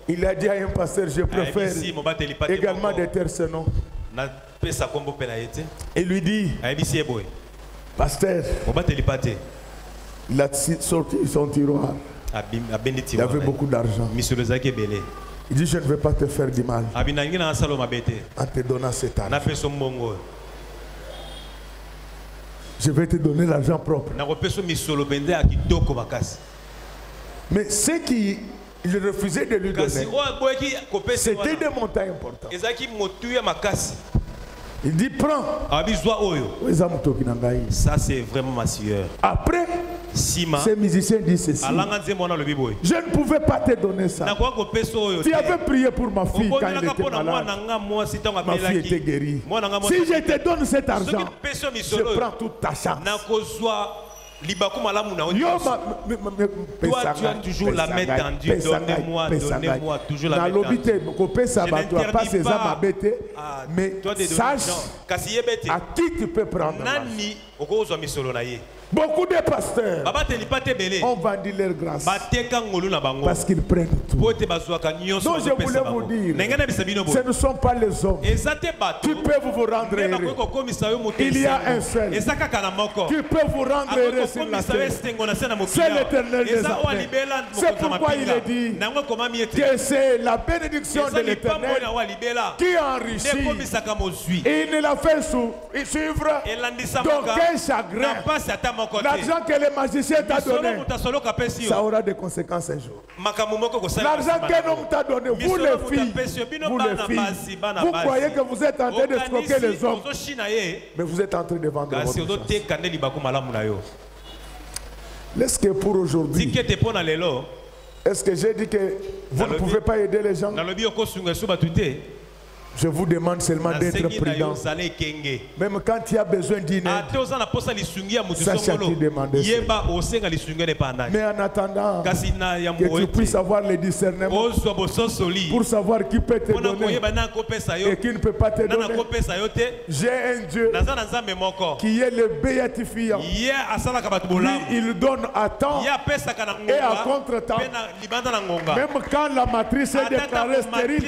il a dit à un pasteur, je préfère également de taire ce nom. Et lui dit, pasteur, il a sorti son tiroir. Il avait beaucoup d'argent. Il dit, je ne vais pas te faire du mal en te donnant cet argent. Je vais te donner l'argent propre. Mais ce qui il refusait de lui donner, c'était des montagnes importantes. Il dit, prends.
Ça c'est vraiment ma sueur.
Après, ces musiciens disent ceci. Je ne pouvais pas te donner ça. Tu avais prié pour ma fille quand elle était malade. Ma fille était guérie. Si je te donne cet argent, je prends toute ta chance. Toi, tu as toujours la main tendue. Donnez-moi toujours la main tendue. Je n'interdis pas. Mais sache à qui tu peux prendre. Beaucoup de pasteurs ont vendu leur grâce parce qu'ils prennent tout. Donc je voulais vous dire, ce ne sont pas les hommes qui peuvent vous rendre heureux. Il y a un seul qui peut vous rendre heureux sur la terre. C'est l'Éternel des armées. C'est pourquoi il est dit que c'est la bénédiction de l'Éternel qui enrichit. Et il ne l'a fait suivre d'aucun chagrin. L'argent que les magiciens t'ont donné, ça aura des conséquences un jour. L'argent qu'un homme t'a donné, vous les filles, vous croyez que vous êtes en train de escroquer les hommes, mais vous êtes en train de vendre votre chance. Est-ce que pour aujourd'hui, est-ce que j'ai dit que vous ne pouvez pas aider les gens? Je vous demande seulement d'être prudent. Même quand il y a besoin d'une aide, sachez à qui demander ça. Mais en attendant que tu puisses avoir le discernement pour savoir qui peut te donner et qui ne peut pas te donner, j'ai un Dieu qui est le béatifiant. Lui, il donne à temps et à contre-temps. Même quand la matrice est déclarée stérile,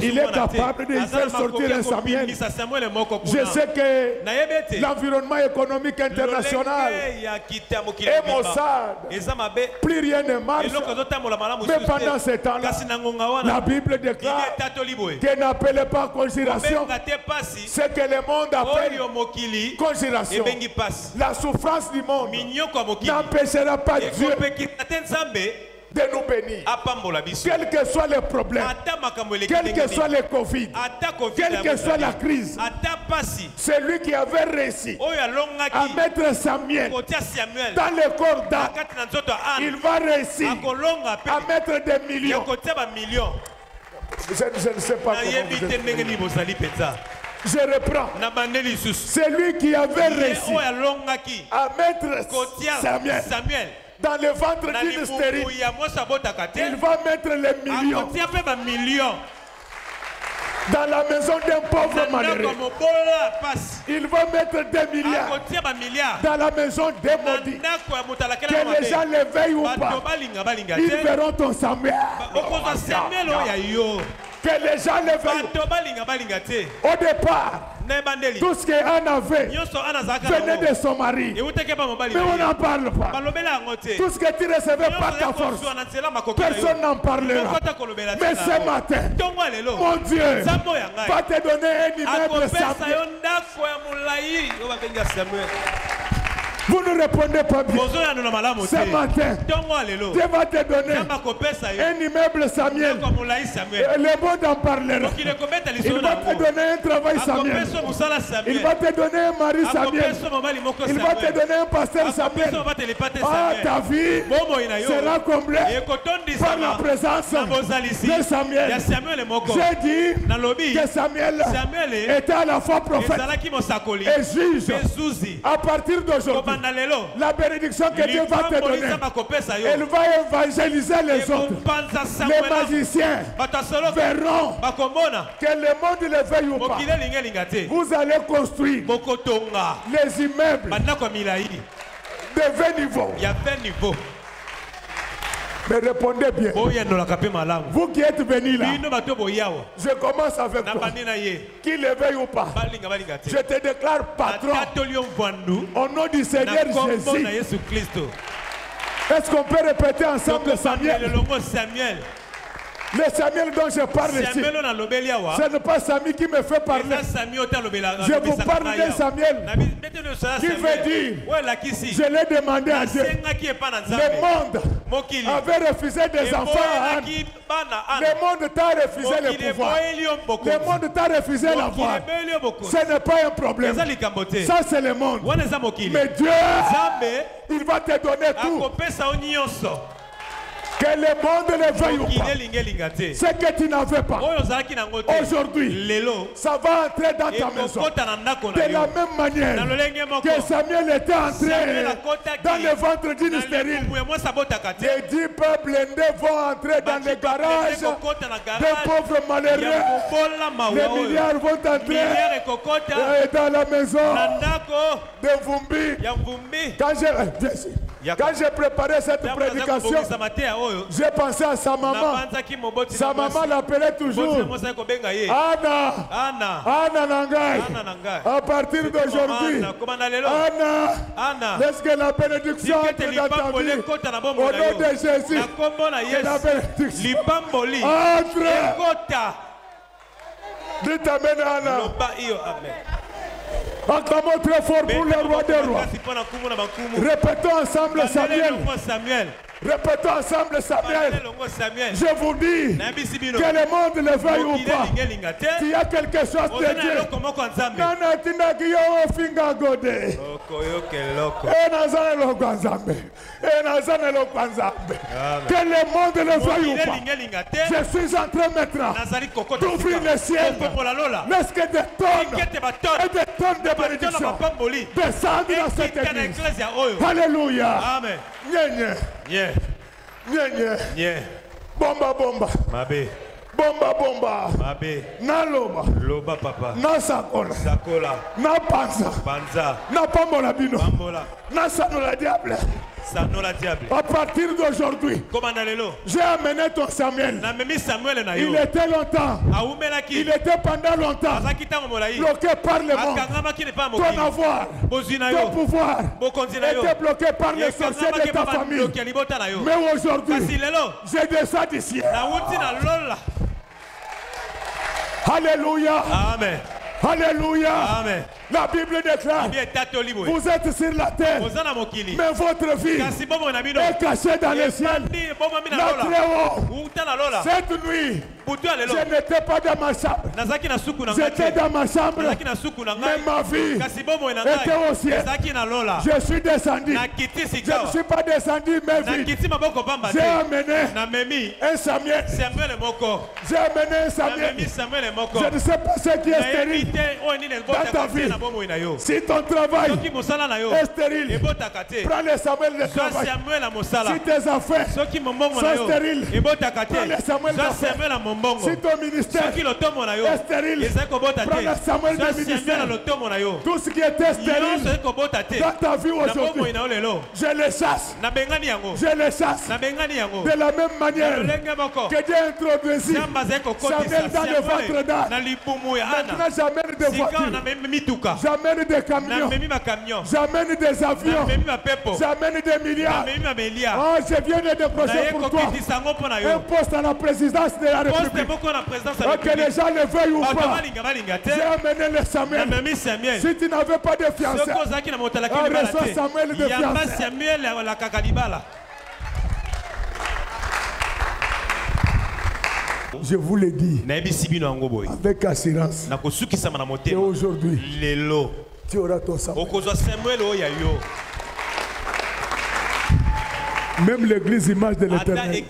il est capable de faire sortir un Samuel. Je sais que l'environnement économique international est maussade, plus rien ne marche. Mais pendant ce temps-là, la Bible déclare qu'elle n'appelle pas conjuration ce que le monde appelle conjuration. La souffrance du monde n'empêchera pas Dieu de nous bénir. Quel que soit le problème, quel que soit le Covid, quelle que soit la crise, celui qui avait réussi à mettre Samuel dans le corps d'Anne, il va réussir à mettre des millions. Je ne sais pas comment vous êtes. Je reprends. C'est lui qui avait réussi à mettre Samuel dans le ventre d'une stérile. Il va mettre les millions dans la maison d'un pauvre malheureux. Il va mettre des milliards dans la maison des maudits. Que les gens les veillent ou pas, ils verront ton Samuel. Que Que les gens ne veulent. Au départ, tout ce qu'Anne avait venait de son mari. Mais on n'en parle pas. Tout ce que tu recevais par ta force, personne n'en parlera. Mais ce matin, mon Dieu va te donner un immeuble Samuel. Vous ne répondez pas bien. Ce matin, Dieu va te donner un immeuble Samuel. Le monde en parlera. Il va te donner un travail Samuel. Il va te donner un mari Samuel. Il va te donner un pasteur Samuel. Ah, ta vie sera comblée par la présence de Samuel. J'ai dit que Samuel était à la fois prophète et juge. À partir d'aujourd'hui, la bénédiction que Dieu va te donner, elle va évangéliser les autres. Les magiciens verront que le monde le veuille ou pas. Vous allez construire les immeubles de 20 niveaux. Mais répondez bien. Vous qui êtes venus là, je commence avec toi. Qu'il le veuille ou pas, je te déclare patron au nom du Seigneur Jésus. Est-ce qu'on peut répéter ensemble Samuel? Le Samuel dont je parle ici, ce n'est pas Samuel qui me fait parler. Je vous parle de Samuel qui veut dire, je l'ai demandé à Dieu. Le monde avait refusé des enfants à Anne. Le monde t'a refusé le pouvoir. Le monde t'a refusé la voix. Ce n'est pas un problème. Ça c'est le monde. Mais Dieu, il va te donner tout. Que le monde le veuille ou pas, ce que tu n'avais pas, aujourd'hui, ça va entrer dans ta maison. De la même manière que Samuel était entré dans le ventre d'une stérile. Les 10 peuples blindés vont entrer dans les garages des pauvres malheureux. Les milliards vont entrer dans la maison de Vumbi. Quand j'ai préparé cette prédication, j'ai pensé à sa maman. Sa maman l'appelait toujours Anna. Anna Nangai. À partir d'aujourd'hui, Anna, laisse que la bénédiction entre dans ta vie. Au nom de Jésus, que la bénédiction entre. Dites Amen, Anna. Acclamons très fort pour le roi des rois. Répétons ensemble Samuel. Répétons ensemble Samuel. Je vous dis que le monde le veuille ou pas, s'il y a quelque chose de Dieu, que le monde le veuille ou pas, je suis en train maintenant d'ouvrir le ciel. Laisse que des tonnes et des tonnes de bénédictions descendent dans cette église. Alléluia. Amen. Bomba. Bomba. Na loba papa. Na sakola. Na panza. Na pambola bino. Na sanola diable. À partir d'aujourd'hui, j'ai amené ton Samuel. Il était longtemps. Il était pendant longtemps bloqué par le monde. Ton avoir, ton pouvoir était bloqué par les sorciers de ta famille. Mais aujourd'hui, je descends du ciel. Alléluia. Amen. Alléluia. Amen. La Bible déclare, vous êtes sur la terre, mais votre vie est cachée dans le ciel. Là très haut, cette nuit, je n'étais pas dans ma chambre. J'étais dans ma chambre, mais ma vie était au ciel. Je suis descendu. Je ne suis pas descendu, mais vite. J'ai amené un Samuel. J'ai amené un Samuel. Je ne sais pas ce qui est stérile dans ta vie. Si ton travail est stérile, prends le Samuel de travail. Si tes affaires sont stériles, prends le Samuel d'affaires. Si ton ministère est stérile, prends Samuel de ministère. Tout ce qui était stérile dans ta vie aujourd'hui, je les chasse. Je les chasse. De la même manière que Dieu a introduit Samuel dans le ventre d'Anne. Maintenant, j'amène des voitures, j'amène des camions, j'amène des avions, j'amène des milliards. Oh, je viens de décrocher pour toi un poste à la présidence de la République. Que les gens le veuillent ou pas, j'ai amené le Samuel. Si tu n'avais pas de fiancé, reçois Samuel de fiancé. Je vous l'ai dit avec assurance. Et aujourd'hui, tu auras ton Samuel. Même l'église image de l'Éternel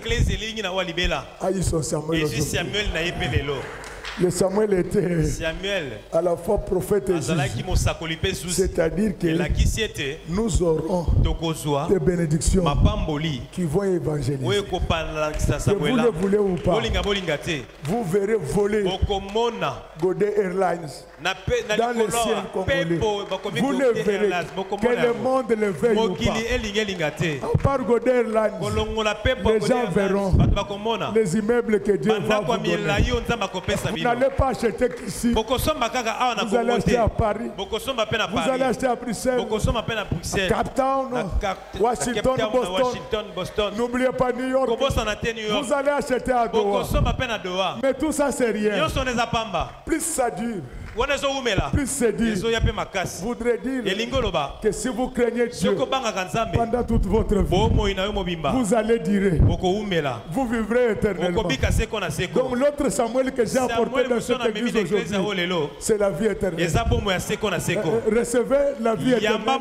a eu son Samuel aujourd'hui. Le Samuel était à la fois prophète et juge. C'est-à-dire que nous aurons des bénédictions qui vont évangéliser. Que vous le voulez ou pas, vous verrez voler Godet Airlines dans le ciel congolais. Vous le verrez, que le monde le veuille ou pas. À part Godet Airlines, les gens verront les immeubles que Dieu va vous donner. Vous n'allez pas acheter ici. Vous allez acheter à Paris. Vous allez acheter à Bruxelles. Cape Town, Washington, Boston. N'oubliez pas New York. Vous allez acheter à Doha. Mais tout ça, c'est rien. Plus ça dure, plus c'est dur. Voudrait dire que si vous craignez Dieu pendant toute votre vie, vous allez dire, vous vivrez éternellement. Donc l'autre Samuel que j'ai apporté dans cette église aujourd'hui, c'est la vie éternelle. Recevez la vie éternelle.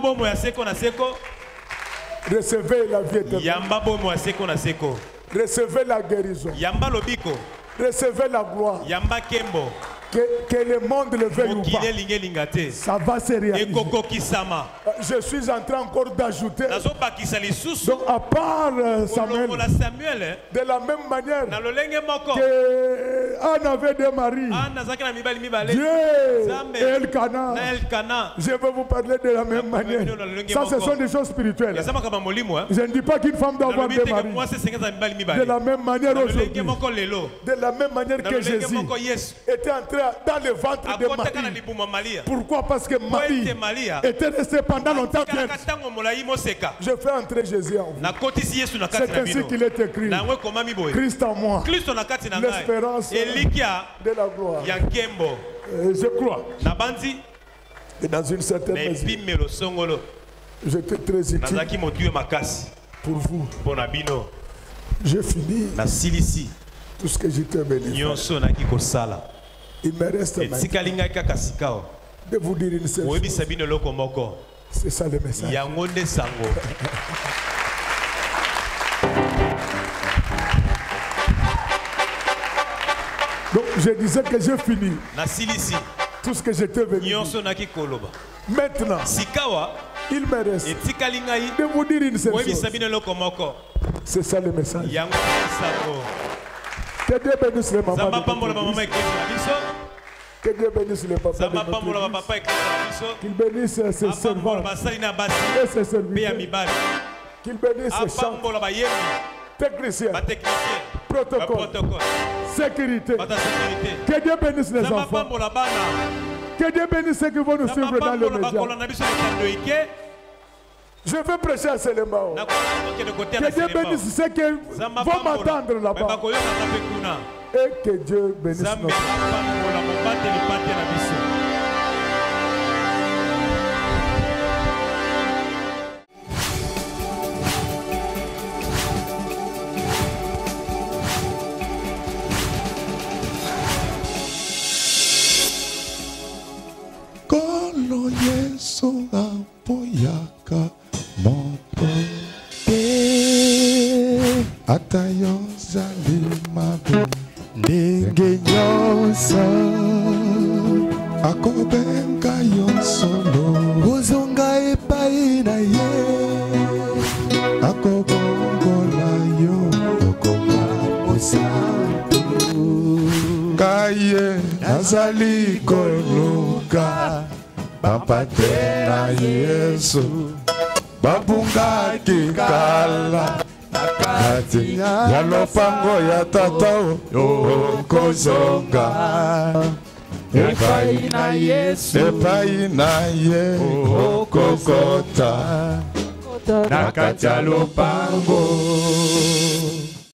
Recevez la vie éternelle. Recevez la guérison. Recevez la gloire. Que le monde le veuille ou pas, ça va se réaliser. Je suis en train encore d'ajouter. Donc à part Samuel, de la même manière que Anne avait deux maris, Dieu et Elkana, je vais vous parler de la même manière. Ça, ce sont des choses spirituelles. Je ne dis pas qu'une femme doit avoir des maris. De la même manière aujourd'hui, de la même manière que Jésus était entré dans le ventre de Marie. Pourquoi? Parce que Marie était restée pendant longtemps vierge. Je fais entrer Jésus en vous. C'est ainsi qu'il est écrit. Christ en moi, l'espérance de la gloire. Je crois. Et dans une certaine mesure, j'étais très utile pour vous. J'ai fini tout ce que j'étais béni. Il me reste de vous dire une seule chose. C'est ça le message. Donc je disais que j'ai fini tout ce que j'étais venu. Maintenant, il me reste de vous dire une seule chose. C'est ça le message. Que Dieu bénisse les mamans. Que Dieu bénisse les papas de notre église. Qu'il bénisse ses servants et ses serviteurs. Qu'il bénisse ses chants, techniciens, protocole, sécurité. Que Dieu bénisse les enfants. Que Dieu bénisse ceux qui vont nous suivre dans le média. Je vais prêcher à Selemao. Que Dieu bénisse ceux qui vont m'attendre là-bas. Et que Dieu bénisse notre vie.
Kolo Yesu apoyaka moto te atayo zalimabe ndenge nyonso akobenga yo solo ozonga epai na ye akobongola yo okoma mosantu ye nazali koluka bapate na Yesu babungaki kala nakati ya lopango ya tata okozonga epai na Yesu okokota nakati ya lopango